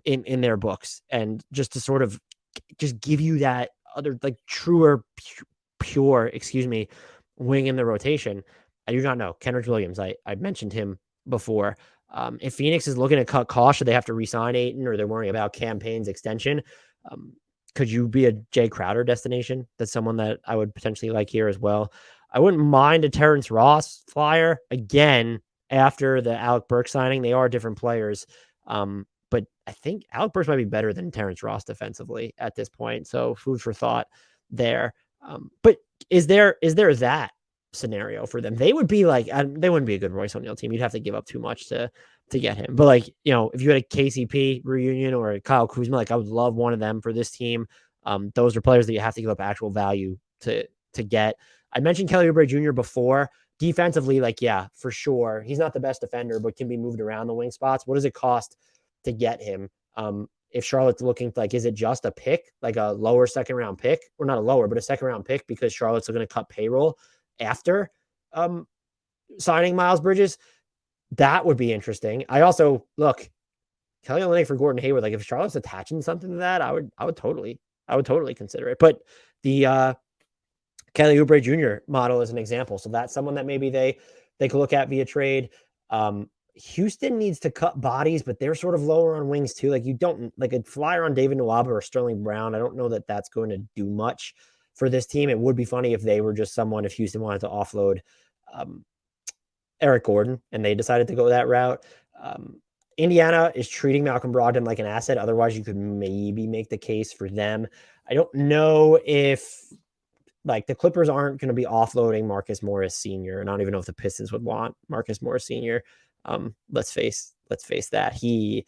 in their books? And just to sort of just give you that other like truer, pure, wing in the rotation. I do not know. Kenrich Williams, I mentioned him before. If Phoenix is looking to cut costs, should they have to re-sign Ayton, or they're worrying about campaign's extension? Could you be a Jay Crowder destination? That's someone that I would potentially like here as well. I wouldn't mind a Terrence Ross flyer again after the Alec Burks signing. They are different players. But I think Alec Burks might be better than Terrence Ross defensively at this point. So food for thought there. But is there that scenario for them? They would be like, they wouldn't be a good Royce O'Neal team. You'd have to give up too much to get him. But like, if you had a KCP reunion or a Kyle Kuzma, like I would love one of them for this team. Those are players that you have to give up actual value to get. I mentioned Kelly Oubre Jr. before. Defensively, like, yeah, for sure. He's not the best defender, but can be moved around the wing spots. What does it cost to get him? If Charlotte's looking like, is it just a pick, like a lower second round pick, or not a lower, but a second round pick because Charlotte's going to cut payroll after signing Miles Bridges? That would be interesting. I also look Kelly Olynyk for Gordon Hayward. Like if Charlotte's attaching something to that, I would totally consider it. But the Kelly Oubre Jr. model is an example. So that's someone that maybe they could look at via trade. Houston needs to cut bodies, but they're sort of lower on wings too. Like you don't like a flyer on David Nwaba or Sterling Brown. I don't know that that's going to do much for this team. It would be funny if they were just someone, if Houston wanted to offload Eric Gordon and they decided to go that route. Indiana is treating Malcolm Brogdon like an asset. Otherwise, you could maybe make the case for them. I don't know if like the Clippers aren't going to be offloading Marcus Morris Sr. And I don't even know if the Pistons would want Marcus Morris Sr. Let's face that he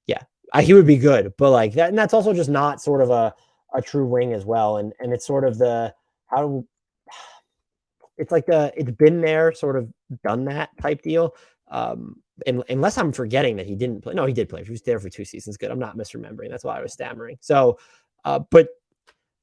would be good, but like that, and that's also just not sort of a true wing as well. And it's sort of it's like it's been there, sort of done that type deal. Unless I'm forgetting that he didn't play. No, he did play. He was there for 2 seasons. Good. I'm not misremembering. That's why I was stammering. So, but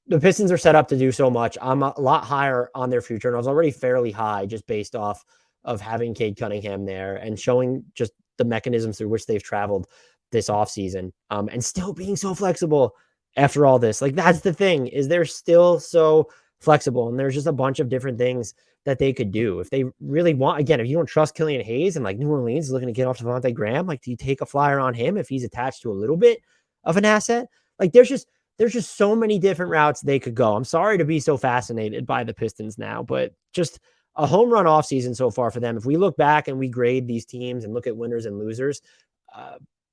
the Pistons are set up to do so much. I'm a lot higher on their future, and I was already fairly high just based off of having Cade Cunningham there and showing just the mechanisms through which they've traveled this offseason, and still being so flexible after all this. Like that's the thing, is they're still so flexible, and there's just a bunch of different things that they could do if they really want. Again, if you don't trust Killian Hayes and like New Orleans is looking to get off Devontae Graham, like do you take a flyer on him if he's attached to a little bit of an asset? Like there's just so many different routes they could go. I'm sorry to be so fascinated by the Pistons now, but just a home run offseason so far for them. If we look back and we grade these teams and look at winners and losers,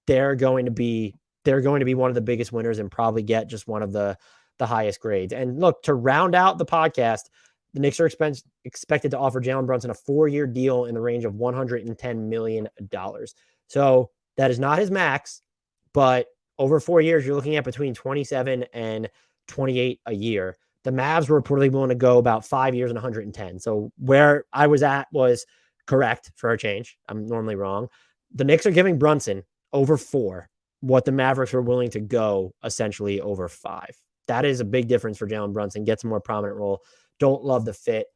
they're going to be one of the biggest winners and probably get just one of the highest grades. And look, to round out the podcast, the Knicks are expected to offer Jalen Brunson a 4-year deal in the range of $110 million. So that is not his max, but over 4 years, you're looking at between 27 and 28 a year. The Mavs were reportedly willing to go about 5 years and 110. So where I was at was correct for a change. I'm normally wrong. The Knicks are giving Brunson over 4, what the Mavericks were willing to go essentially over 5. That is a big difference for Jalen Brunson. Gets a more prominent role. Don't love the fit.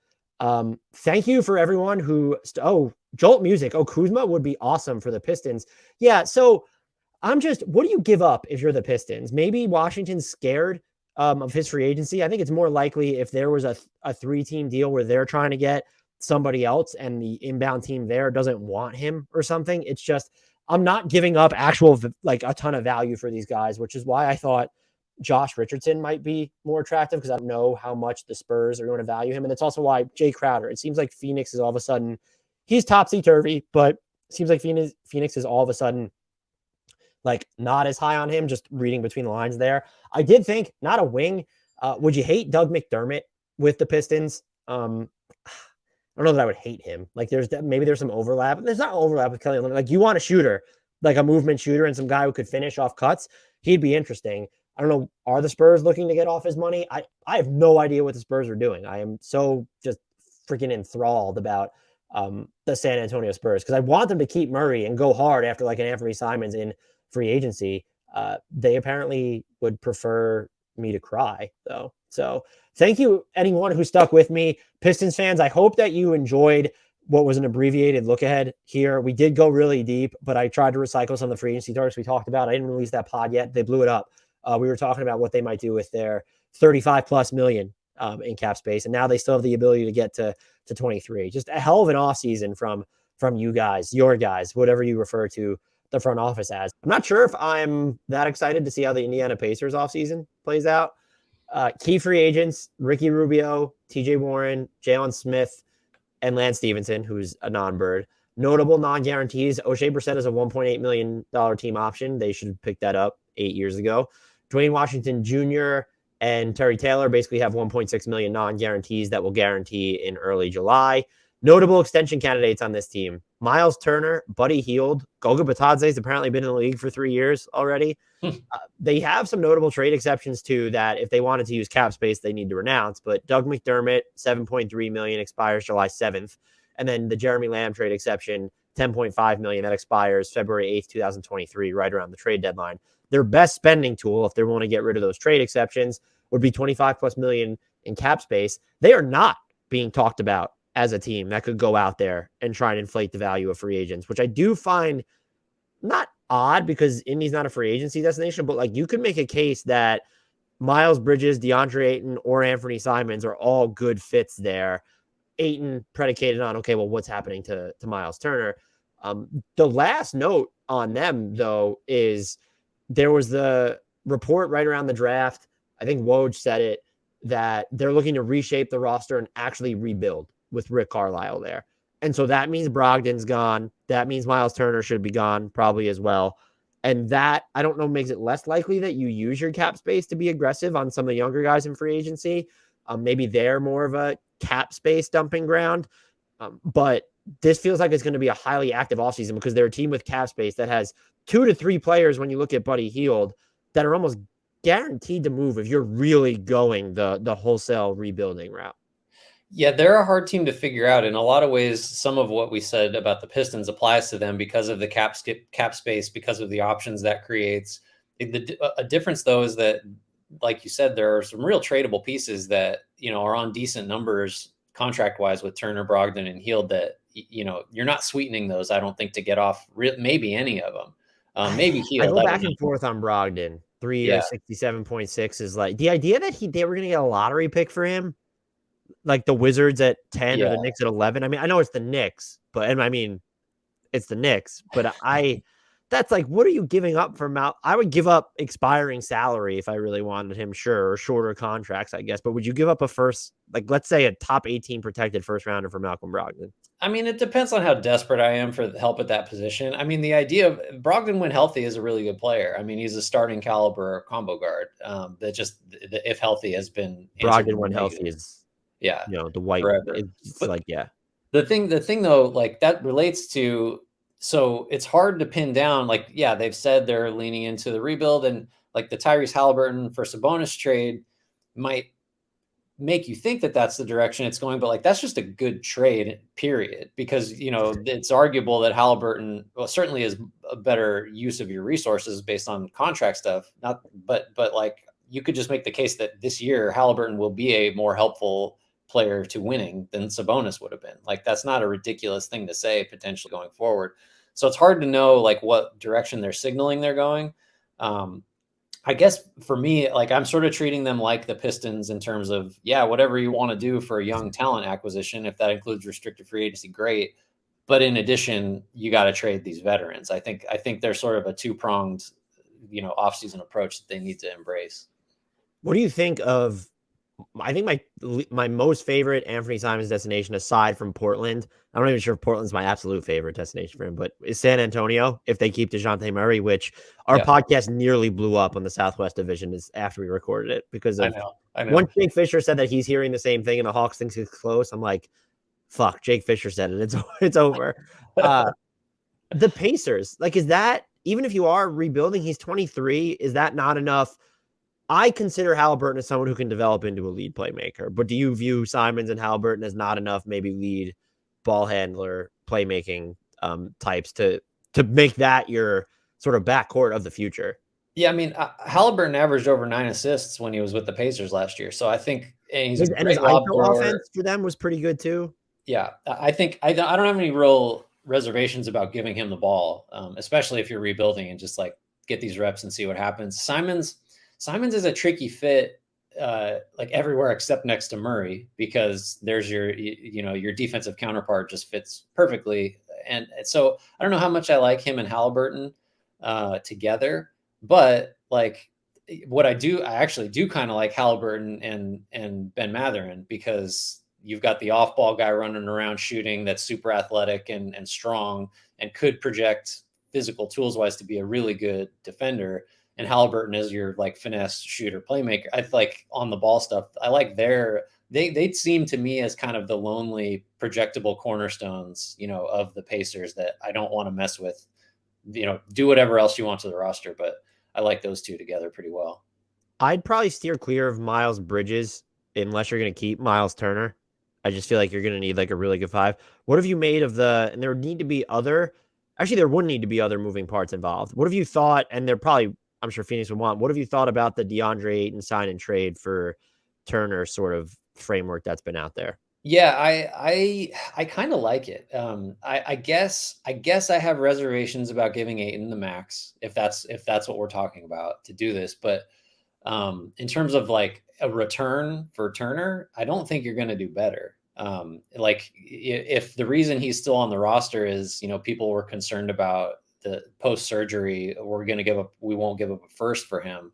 Thank you for everyone who, Jolt Music. Kuzma would be awesome for the Pistons. Yeah. So what do you give up if you're the Pistons? Maybe Washington's scared of his free agency. I think it's more likely if there was a 3-team deal where they're trying to get somebody else and the inbound team there doesn't want him or something. It's just, I'm not giving up actual, like a ton of value for these guys, which is why I thought Josh Richardson might be more attractive, because I don't know how much the Spurs are going to value him. And it's also why Jay Crowder, it seems like Phoenix is all of a sudden, he's topsy-turvy, but it seems like Phoenix is all of a sudden like not as high on him, just reading between the lines there. I did think, not a wing. Would you hate Doug McDermott with the Pistons? I don't know that I would hate him. Like maybe there's some overlap. There's not overlap with Kelly. Like you want a shooter, like a movement shooter and some guy who could finish off cuts. He'd be interesting. I don't know. Are the Spurs looking to get off his money? I have no idea what the Spurs are doing. I am so just freaking enthralled about the San Antonio Spurs, because I want them to keep Murray and go hard after like an Anthony Simons in free agency. They apparently would prefer me to cry though. So thank you, anyone who stuck with me. Pistons fans, I hope that you enjoyed what was an abbreviated look ahead here. We did go really deep, but I tried to recycle some of the free agency targets we talked about. I didn't release that pod yet. They blew it up. We were talking about what they might do with their 35 plus million in cap space. And now they still have the ability to get to 23. Just a hell of an offseason from you guys, your guys, whatever you refer to the front office as. I'm not sure if I'm that excited to see how the Indiana Pacers offseason plays out. Key free agents: Ricky Rubio, TJ Warren, Jalen Smith, and Lance Stevenson, who's a non-bird. Notable non-guarantees: O'Shea Brissett is a $1.8 million team option. They should have picked that up 8 years ago. Dwayne Washington Jr. and Terry Taylor basically have 1.6 million non-guarantees that will guarantee in early July. Notable extension candidates on this team: Miles Turner, Buddy Hield, Goga Batadze's apparently been in the league for 3 years already. They have some notable trade exceptions too that if they wanted to use cap space, they need to renounce. But Doug McDermott, 7.3 million, expires July 7th. And then the Jeremy Lamb trade exception, 10.5 million, that expires February 8th, 2023, right around the trade deadline. Their best spending tool, if they want to get rid of those trade exceptions, would be 25 plus million in cap space. They are not being talked about as a team that could go out there and try and inflate the value of free agents, which I do find not odd, because Indy's not a free agency destination, but like you could make a case that Miles Bridges, DeAndre Ayton, or Anthony Simons are all good fits there. Ayton predicated on, okay, well, what's happening to Miles Turner? The last note on them, though, is there was the report right around the draft. I think Woj said it, that they're looking to reshape the roster and actually rebuild with Rick Carlisle there. And so that means Brogdon's gone. That means Miles Turner should be gone probably as well. And that, I don't know, makes it less likely that you use your cap space to be aggressive on some of the younger guys in free agency. Maybe they're more of a cap space dumping ground. But this feels like it's going to be a highly active offseason, because they're a team with cap space that has 2 to 3 players, when you look at Buddy Hield, that are almost guaranteed to move if you're really going the wholesale rebuilding route. Yeah, they're a hard team to figure out. In a lot of ways, some of what we said about the Pistons applies to them because of the cap space, because of the options that creates. A difference, though, is that, like you said, there are some real tradable pieces that, are on decent numbers contract-wise with Turner, Brogdon, and Hield that, you're not sweetening those, I don't think, to get off maybe any of them. Maybe Hield. I go back and forth on Brogdon. 3 years, 67.6 is like the idea that they were going to get a lottery pick for him, like the Wizards at 10 or the Knicks at 11. I mean, I know it's the Knicks, but it's the Knicks, but that's like, what are you giving up for Mal? I would give up expiring salary if I really wanted him, sure, or shorter contracts, I guess. But would you give up a first, like, let's say a top 18 protected first rounder for Malcolm Brogdon? I mean, it depends on how desperate I am for help at that position. I mean, the idea of Brogdon, when healthy, is a really good player. I mean, he's a starting caliber combo guard that just, if healthy, has been Brogdon when healthy is, the white. It's like, The thing though, like that relates to, so it's hard to pin down. Like, they've said they're leaning into the rebuild, and like the Tyrese Halliburton for Sabonis trade might make you think that that's the direction it's going, but like that's just a good trade, period, because it's arguable that Halliburton, well, certainly is a better use of your resources based on contract stuff. But like you could just make the case that this year Halliburton will be a more helpful player to winning than Sabonis would have been. Like that's not a ridiculous thing to say potentially going forward. So it's hard to know like what direction they're signaling they're going. I guess for me, like I'm sort of treating them like the Pistons in terms of, yeah, whatever you want to do for a young talent acquisition, if that includes restricted free agency, great. But in addition, you got to trade these veterans. I think they're sort of a two-pronged, offseason approach that they need to embrace. What do you think of? I think my most favorite Anthony Simons destination, aside from Portland, I'm not even sure if Portland's my absolute favorite destination for him, but is San Antonio if they keep DeJounte Murray, which our Yeah, podcast nearly blew up on the Southwest Division is after we recorded it because I of know. I once know. Jake Fisher said that he's hearing the same thing and the Hawks thinks it's close. I'm like, fuck, Jake Fisher said it. It's over. The Pacers, like, is that even if you are rebuilding, he's 23, is that not enough? I consider Halliburton as someone who can develop into a lead playmaker, but do you view Simons and Halliburton as not enough, maybe lead ball handler, playmaking types to make that your sort of backcourt of the future? Yeah, I mean, Halliburton averaged over 9 assists when he was with the Pacers last year. So I think, and he's a And his great lob ISO thrower. offense for them was pretty good too. Yeah, I think I don't have any real reservations about giving him the ball, especially if you're rebuilding and just like get these reps and see what happens. Simons is a tricky fit, like everywhere except next to Murray, because there's your defensive counterpart just fits perfectly. And so I don't know how much I like him and Halliburton together, but like I actually do kind of like Halliburton and Ben Matherin, because you've got the off-ball guy running around shooting that's super athletic and strong and could project physical tools wise to be a really good defender. And Halliburton is your like finesse shooter playmaker. I like on the ball stuff. I like they seem to me as kind of the lonely projectable cornerstones, of the Pacers that I don't want to mess with. Do whatever else you want to the roster, but I like those two together pretty well. I'd probably steer clear of Miles Bridges unless you're going to keep Miles Turner. I just feel like you're going to need like a really good five. What have you made of and there would need to be actually, there wouldn't need to be other moving parts involved. What have you thought? And they're probably, I'm sure Phoenix would want, what have you thought about the DeAndre Ayton sign and trade for Turner sort of framework that's been out there? Yeah, I kind of like it. I guess I have reservations about giving Aiton the max if that's what we're talking about to do this. But in terms of like a return for Turner, I don't think you're going to do better. Like if the reason he's still on the roster is people were concerned about the post surgery, we won't give up a first for him.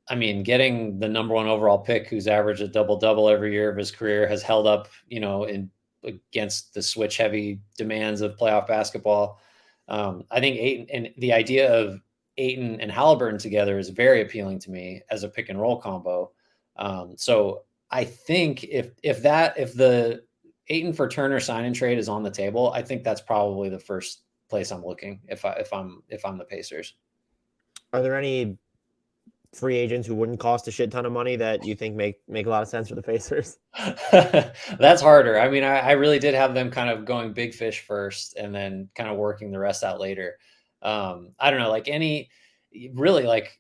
I mean, getting the number one overall pick, who's averaged a double double every year of his career, has held up, in against the switch heavy demands of playoff basketball. I think Ayton and the idea of Ayton and Halliburton together is very appealing to me as a pick and roll combo. So I think if the Ayton for Turner sign and trade is on the table, I think that's probably the first place I'm looking if I'm the Pacers. Are there any free agents who wouldn't cost a shit ton of money that you think make a lot of sense for the Pacers? That's harder. I mean, I really did have them kind of going big fish first and then kind of working the rest out later. I don't know, like really like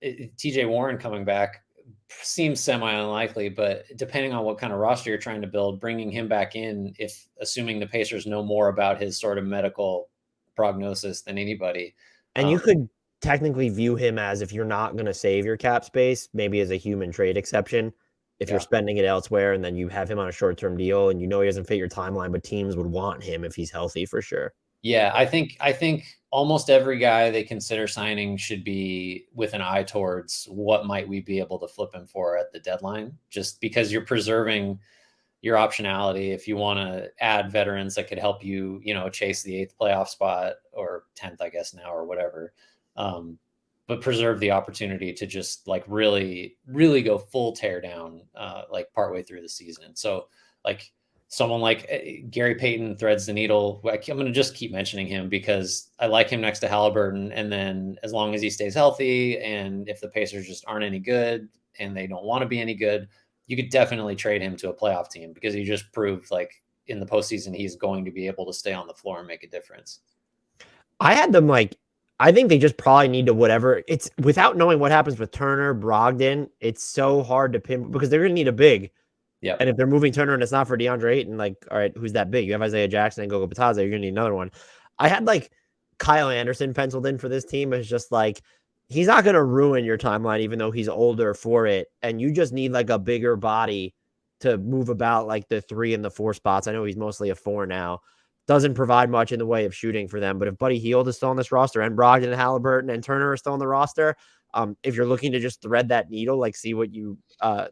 TJ Warren coming back seems semi unlikely, but depending on what kind of roster you're trying to build, bringing him back in, if assuming the Pacers know more about his sort of medical prognosis than anybody. And you could technically view him as, if you're not going to save your cap space, maybe as a human trade exception. If you're Yeah. spending it elsewhere and then you have him on a short-term deal and he doesn't fit your timeline, but teams would want him if he's healthy for sure. Yeah, I think almost every guy they consider signing should be with an eye towards what might we be able to flip him for at the deadline, just because you're preserving your optionality if you want to add veterans that could help you, chase the 8th playoff spot or 10th, I guess now, or whatever. But preserve the opportunity to just like really, really go full tear down, like partway through the season. So like someone like Gary Payton threads the needle. I'm going to just keep mentioning him because I like him next to Halliburton. And then as long as he stays healthy, and if the Pacers just aren't any good and they don't want to be any good, you could definitely trade him to a playoff team, because he just proved like in the postseason, he's going to be able to stay on the floor and make a difference. I had them I think they just probably need to whatever. It's without knowing what happens with Turner, Brogdon, it's so hard to pin because they're going to need a big. Yeah. And if they're moving Turner and it's not for DeAndre Ayton, all right, who's that big? You have Isaiah Jackson and Gogo Batadze. You're going to need another one. I had Kyle Anderson penciled in for this team as just he's not going to ruin your timeline, even though he's older for it. And you just need like a bigger body to move about like the 3 and the 4 spots. I know he's mostly a 4 now. Doesn't provide much in the way of shooting for them. But if Buddy Hield is still on this roster and Brogdon and Halliburton and Turner are still on the roster, if you're looking to just thread that needle, like see what you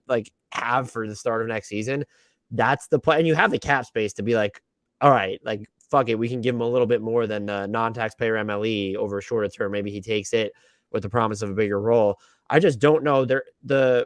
like have for the start of next season, that's the play. And you have the cap space to be like, all right, like fuck it, we can give him a little bit more than non-taxpayer MLE over a shorter term. Maybe he takes it with the promise of a bigger role. I just don't know.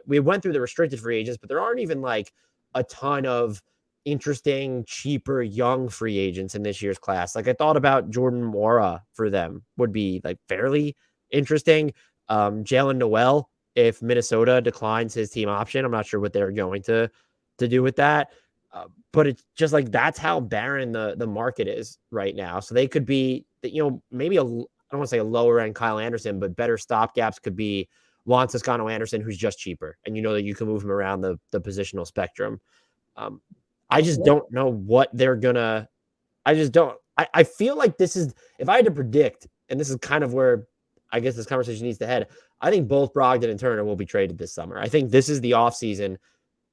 We went through the restricted free agents, but there aren't even like a ton of interesting, cheaper, young free agents in this year's class. Like I thought about Jordan Mora for them would be like fairly interesting. Jalen Noel, if Minnesota declines his team option, I'm not sure what they're going to do with that. But it's just like that's how barren the market is right now. So they could be, maybe I don't want to say a lower end Kyle Anderson, but better stopgaps could be Juan Toscano Anderson, who's just cheaper, and you know that you can move him around the positional spectrum. I just don't know what they're gonna. I just don't. I feel like this is, if I had to predict, and this is kind of where I guess this conversation needs to head. I think both Brogdon and Turner will be traded this summer. I think this is the offseason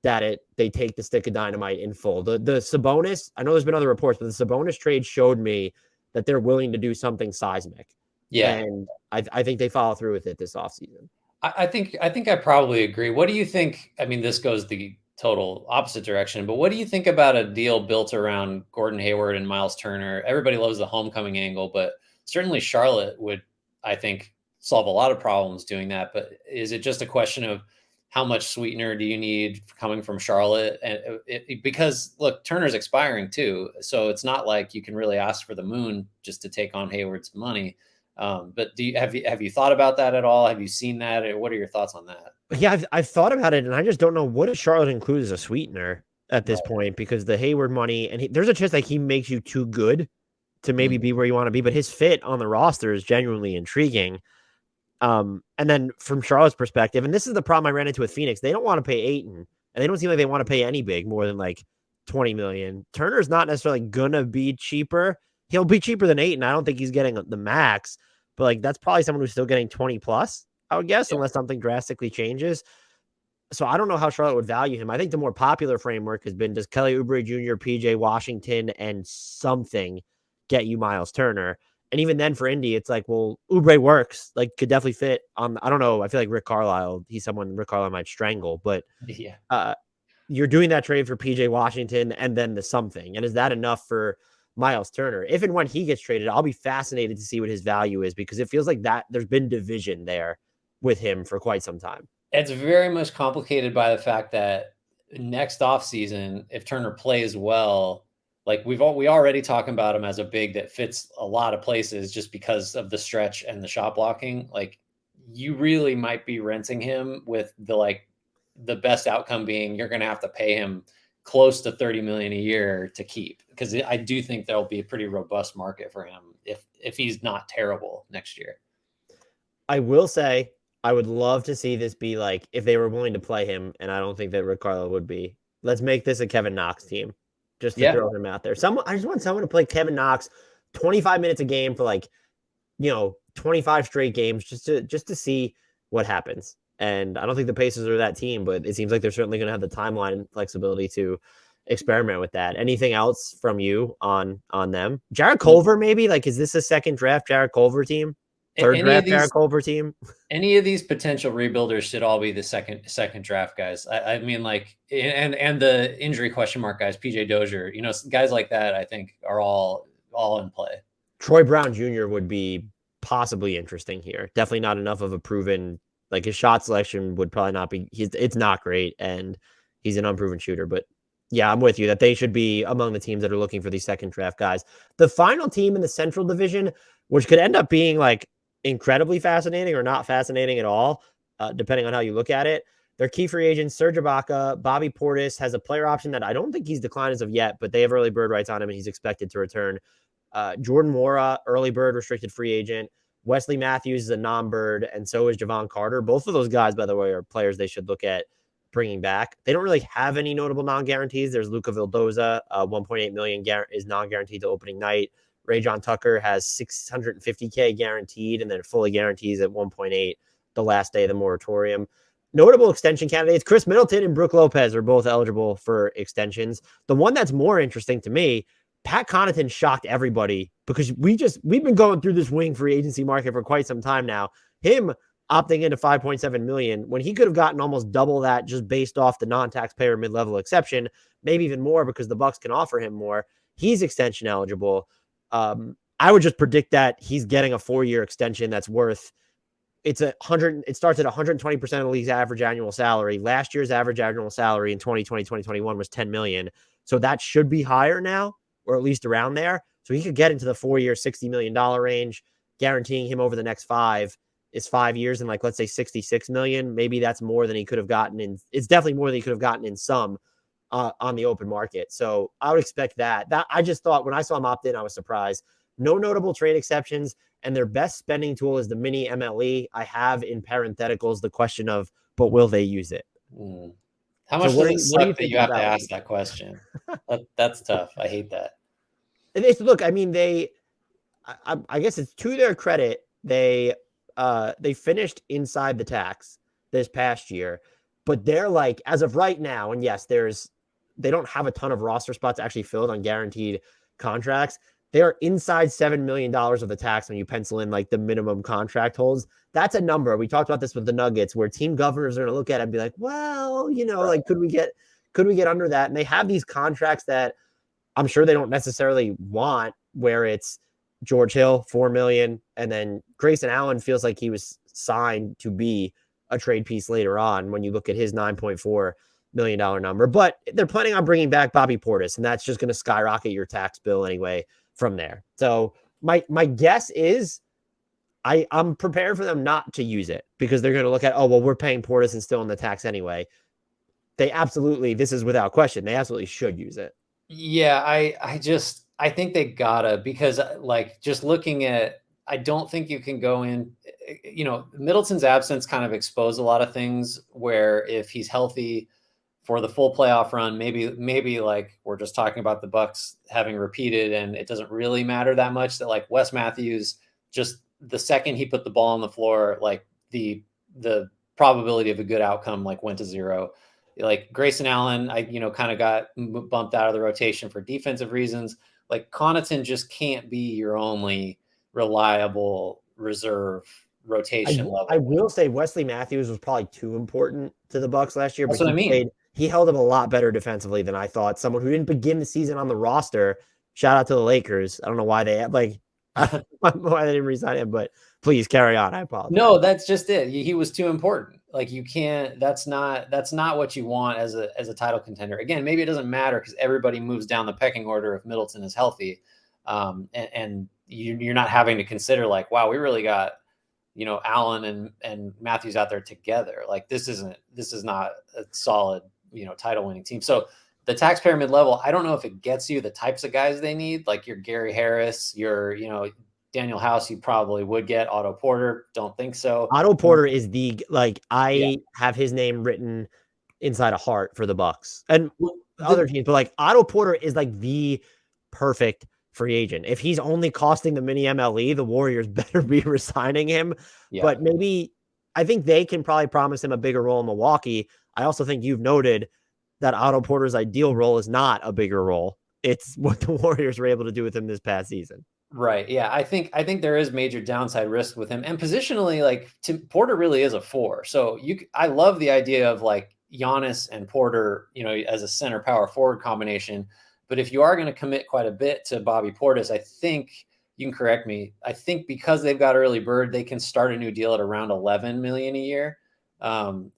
that they take the stick of dynamite in full. The Sabonis, I know there's been other reports, but the Sabonis trade showed me that they're willing to do something seismic. Yeah. And I think they follow through with it this offseason. I think I probably agree. What do you think? I mean, this goes the total opposite direction, but what do you think about a deal built around Gordon Hayward and Miles Turner? Everybody loves the homecoming angle, but certainly Charlotte would, I think, solve a lot of problems doing that. But is it just a question of how much sweetener do you need coming from Charlotte? And because look, Turner's expiring too, so it's not like you can really ask for the moon just to take on Hayward's money. But have you thought about that at all? Have you seen that? Or what are your thoughts on that? Yeah, I've thought about it, and I just don't know what does Charlotte include as a sweetener at this point, because the Hayward money, and there's a chance like he makes you too good to maybe be where you want to be, but his fit on the roster is genuinely intriguing. And then from Charlotte's perspective, and this is the problem I ran into with Phoenix, they don't want to pay Ayton, and they don't seem like they want to pay any big more than like 20 million. Turner's not necessarily gonna be cheaper. He'll be cheaper than Ayton. I don't think he's getting the max, but like that's probably someone who's still getting 20 plus, I would guess, unless something drastically changes. So I don't know how Charlotte would value him. I think the more popular framework has been, does Kelly Oubre Jr., PJ Washington, and something get you Miles Turner? And even then for Indy, it's like, well, Oubre works, like could definitely fit on. I don't know. I feel like Rick Carlisle, he's someone Rick Carlisle might strangle, but you're doing that trade for PJ Washington and then the something. And is that enough for Miles Turner? If and when he gets traded, I'll be fascinated to see what his value is, because it feels like that there's been division there with him for quite some time. It's very much complicated by the fact that next offseason, if Turner plays well, like we already talking about him as a big that fits a lot of places just because of the stretch and the shot blocking. Like you really might be renting him with the best outcome being you're going to have to pay him close to 30 million a year to keep, because I do think there'll be a pretty robust market for him if he's not terrible next year. I will say I would love to see this be like if they were willing to play him, and I don't think that Rick Carlisle would be. Let's make this a Kevin Knox team, just to throw him out there. I just want someone to play Kevin Knox 25 minutes a game for 25 straight games, just to see what happens. And I don't think the Pacers are that team, but it seems like they're certainly going to have the timeline and flexibility to experiment with that. Anything else from you on them? Jarrett Culver, maybe? Like, is this a second draft Jarrett Culver team? Third draft Jarrett Culver team? Any of these potential rebuilders should all be the second draft guys. I mean, like, and the injury question mark guys, PJ Dozier, guys like that, I think are all in play. Troy Brown Jr. would be possibly interesting here. Definitely not enough of a proven, like his shot selection would probably not be, it's not great, and he's an unproven shooter, but yeah, I'm with you that they should be among the teams that are looking for these second draft guys. The final team in the Central Division, which could end up being like incredibly fascinating or not fascinating at all, depending on how you look at it. Their key free agents, Serge Ibaka, Bobby Portis has a player option that I don't think he's declined as of yet, but they have early bird rights on him and he's expected to return. Jordan Mora, early bird restricted free agent. Wesley Matthews is a non-bird, and so is Javon Carter. Both of those guys, by the way, are players they should look at bringing back. They don't really have any notable non-guarantees. There's Luca Vildoza, 1.8 million is non-guaranteed to opening night. Ray John Tucker has $650K guaranteed, and then fully guarantees at 1.8 the last day of the moratorium. Notable extension candidates: Chris Middleton and Brooke Lopez are both eligible for extensions. The one that's more interesting to me, Pat Connaughton shocked everybody because we've been going through this wing free agency market for quite some time now. Him opting into 5.7 million when he could have gotten almost double that just based off the non-taxpayer mid-level exception, maybe even more because the Bucks can offer him more. He's extension eligible. I would just predict that he's getting a 4-year extension that's worth it starts at 120% of the league's average annual salary. Last year's average annual salary in 2020, 2021 was 10 million. So that should be higher now, or at least around there. So he could get into the 4-year, $60 million range. Guaranteeing him over the next 5 is 5 years and, like, let's say 66 million. Maybe that's more than he could have gotten in. It's definitely more than he could have gotten in some on the open market. So I would expect that. I just thought when I saw him opt in, I was surprised. No notable trade exceptions, and their best spending tool is the mini MLE. I have in parentheticals the question of, but will they use it? How much does it suck that you have to ask that question? That's tough. I hate that. Look, I mean, I guess it's to their credit, they finished inside the tax this past year, but they're like, as of right now, and yes, they don't have a ton of roster spots actually filled on guaranteed contracts. They are inside $7 million of the tax when you pencil in like the minimum contract holds. That's a number. We talked about this with the Nuggets, where team governors are going to look at it and be like, well, like, could we get under that? And they have these contracts that I'm sure they don't necessarily want, where it's George Hill, $4 million, and then Grayson Allen feels like he was signed to be a trade piece later on when you look at his $9.4 million number. But they're planning on bringing back Bobby Portis, and that's just going to skyrocket your tax bill anyway from there. So my guess is I'm prepared for them not to use it, because they're going to look at, oh, well, we're paying Portis and still in the tax anyway. They absolutely, this is without question, they absolutely should use it. Yeah, I think they gotta, because like just looking at, I don't think you can go in, Middleton's absence kind of exposed a lot of things where if he's healthy for the full playoff run, maybe like we're just talking about the Bucks having repeated and it doesn't really matter that much, that like Wes Matthews, just the second he put the ball on the floor, like the probability of a good outcome like went to zero. Like Grayson Allen, I kind of got bumped out of the rotation for defensive reasons. Like Connaughton just can't be your only reliable reserve rotation level. I will say Wesley Matthews was probably too important to the Bucks last year. That's what I mean. He held up a lot better defensively than I thought. Someone who didn't begin the season on the roster. Shout out to the Lakers. I don't know why they why they didn't resign him, but please carry on. I apologize. No, that's just it. He was too important. Like you can't. That's not what you want as a title contender. Again, maybe it doesn't matter because everybody moves down the pecking order if Middleton is healthy, and you're not having to consider like, wow, we really got Allen and Matthews out there together. Like this is not a solid title winning team. So the taxpayer mid-level, I don't know if it gets you the types of guys they need, like your Gary Harris, your Daniel House, you probably would get. Otto Porter, don't think so. Otto Porter is have his name written inside a heart for the Bucks and other teams, but like Otto Porter is like the perfect free agent. If he's only costing the mini MLE, the Warriors better be resigning him. Yeah. But maybe I think they can probably promise him a bigger role in Milwaukee. I also think you've noted that Otto Porter's ideal role is not a bigger role. It's what the Warriors were able to do with him this past season. Right. Yeah. I think there is major downside risk with him, and positionally, like Porter really is a 4. So I love the idea of like Giannis and Porter, as a center power forward combination. But if you are going to commit quite a bit to Bobby Portis, I think you can correct me. I think because they've got early bird, they can start a new deal at around 11 million a year.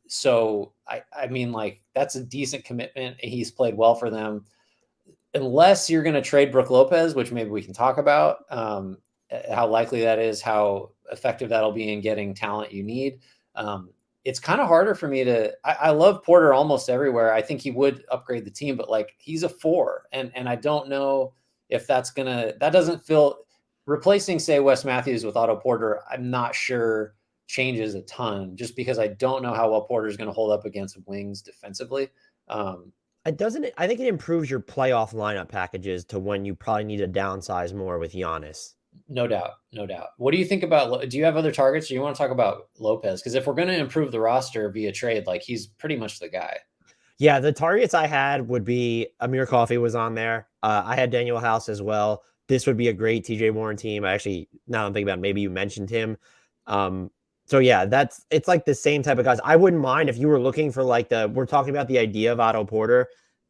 So I mean, like that's a decent commitment. He's played well for them. Unless you're going to trade Brooke Lopez, which maybe we can talk about, how likely that is, how effective that'll be in getting talent you need. It's kind of harder for me I love Porter almost everywhere. I think he would upgrade the team, but like he's a 4. And I don't know if that doesn't feel replacing, say, Wes Matthews with Otto Porter. I'm not sure changes a ton, just because I don't know how well Porter is going to hold up against wings defensively. It doesn't. I think it improves your playoff lineup packages to when you probably need to downsize more with Giannis. No doubt, no doubt. What do you think about? Do you have other targets? Do you want to talk about Lopez? Because if we're going to improve the roster via trade, like he's pretty much the guy. Yeah, the targets I had would be Amir Coffey was on there. I had Daniel House as well. This would be a great TJ Warren team. I actually, now I'm thinking about it, maybe you mentioned him. So yeah, it's like the same type of guys. I wouldn't mind if you were looking for like we're talking about the idea of Otto Porter,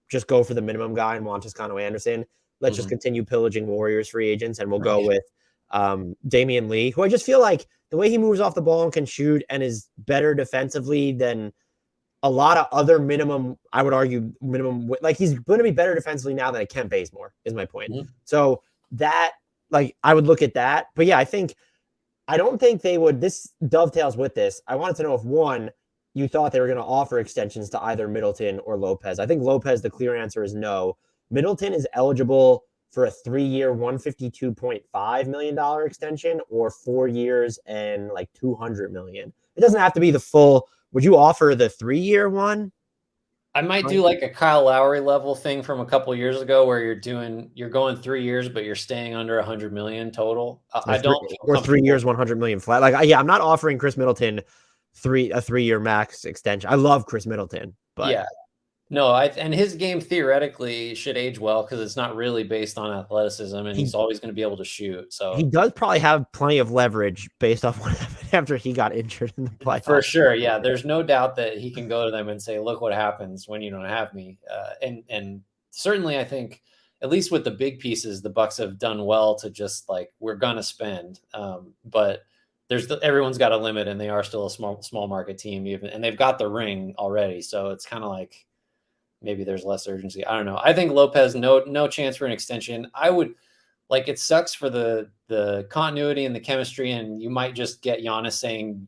just go for the minimum guy and want Toscano Anderson. Let's just continue pillaging Warriors free agents, and we'll go with Damian Lee, who I just feel like the way he moves off the ball and can shoot and is better defensively than a lot of other minimum, I would argue minimum, like he's going to be better defensively now than Kent Bazemore is my point. So that, like, I would look at that. But yeah, I don't think they would, this dovetails with this. I wanted to know if one, you thought they were going to offer extensions to either Middleton or Lopez. I think Lopez, the clear answer is no. Middleton is eligible for a 3-year, $152.5 million extension or 4 years and like $200 million. It doesn't have to be the full. Would you offer the 3-year one? I might do like a Kyle Lowry level thing from a couple of years ago where you're going 3 years, but you're staying under 100 million total. I don't or 3 years, 100 million flat. Like, yeah, I'm not offering Chris Middleton a 3-year max extension. I love Chris Middleton, but yeah, no, and his game theoretically should age well because it's not really based on athleticism, and he's always going to be able to shoot. So he does probably have plenty of leverage based off what happened after he got injured in the playoffs. For sure, yeah. There's no doubt that he can go to them and say, "Look what happens when you don't have me." And certainly, I think at least with the big pieces, the Bucks have done well to just like we're gonna spend, but everyone's got a limit, and they are still a small market team, even, and they've got the ring already. So it's kind of like, maybe there's less urgency. I don't know. I think Lopez, no chance for an extension. I would like, it sucks for the continuity and the chemistry, and you might just get Giannis saying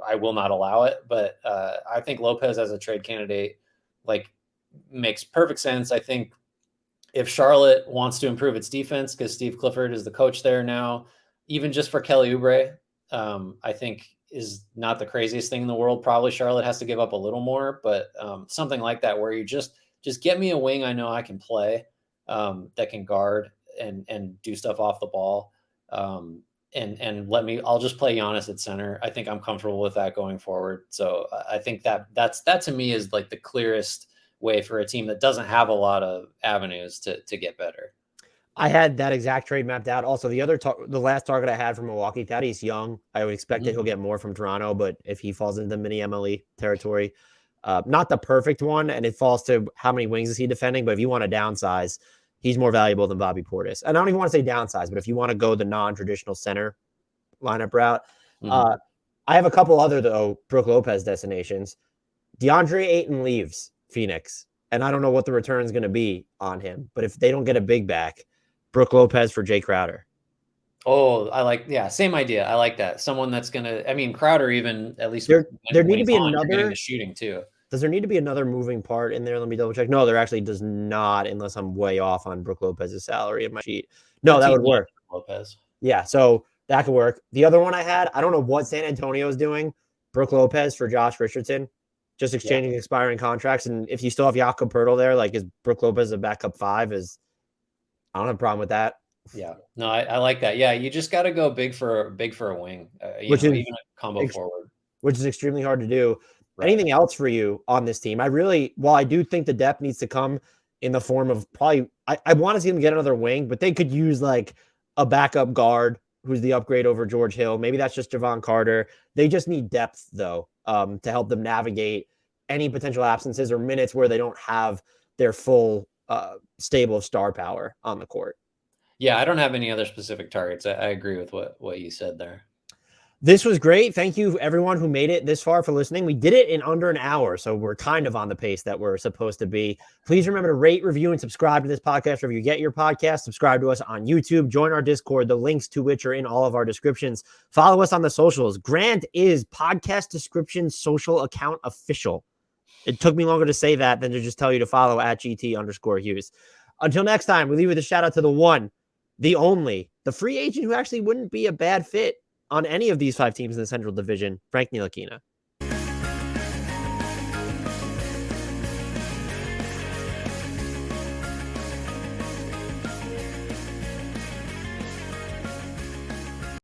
I will not allow it. But I think Lopez as a trade candidate, like, makes perfect sense. I think if Charlotte wants to improve its defense, because Steve Clifford is the coach there now, even just for Kelly Oubre, I think is not the craziest thing in the world. Probably Charlotte has to give up a little more, but something like that where you just get me a wing I know I can play, that can guard and do stuff off the ball, and I'll just play Giannis at center. I think I'm comfortable with that going forward. So I think that to me is like the clearest way for a team that doesn't have a lot of avenues to get better. I had that exact trade mapped out. Also, the last target I had from Milwaukee, Thaddeus Young, I would expect that he'll get more from Toronto, but if he falls into the mini MLE territory, not the perfect one, and it falls to how many wings is he defending, but if you want to downsize, he's more valuable than Bobby Portis. And I don't even want to say downsize, but if you want to go the non-traditional center lineup route, I have a couple other, though, Brook Lopez destinations. DeAndre Ayton leaves Phoenix, and I don't know what the return is going to be on him, but if they don't get a big back, Brook Lopez for Jay Crowder. Oh, same idea. I like that. Someone that's gonna. I mean, Crowder even at least there need to be another the shooting too. Does there need to be another moving part in there? Let me double check. No, there actually does not, unless I'm way off on Brook Lopez's salary in my sheet. No, that would work. Lopez. Yeah, so that could work. The other one I had, I don't know what San Antonio is doing. Brook Lopez for Josh Richardson, just exchanging expiring contracts. And if you still have Jakob Poeltl there, like, is Brook Lopez a backup 5? I don't have a problem with that. Yeah, no, I like that. Yeah, you just got to go big for a wing, which is even a combo forward, which is extremely hard to do. Right. Anything else for you on this team? While I do think the depth needs to come in the form of probably, I want to see them get another wing, but they could use like a backup guard who's the upgrade over George Hill. Maybe that's just Javon Carter. They just need depth though, to help them navigate any potential absences or minutes where they don't have their full stable of star power on the court. Yeah, I don't have any other specific targets. I agree with what you said there. This was great. Thank you, everyone who made it this far, for listening. We did it in under an hour, so we're kind of on the pace that we're supposed to be. Please remember to rate, review, and subscribe to this podcast wherever you get your podcast. Subscribe to us on YouTube. Join our Discord, the links to which are in all of our descriptions. Follow us on the socials. Grant is Podcast Description Social Account Official. It took me longer to say that than to just tell you to follow at GT_Hughes. Until next time, we leave with a shout out to the one, the only, the free agent who actually wouldn't be a bad fit on any of these 5 teams in the Central Division, Frank Ntilikina.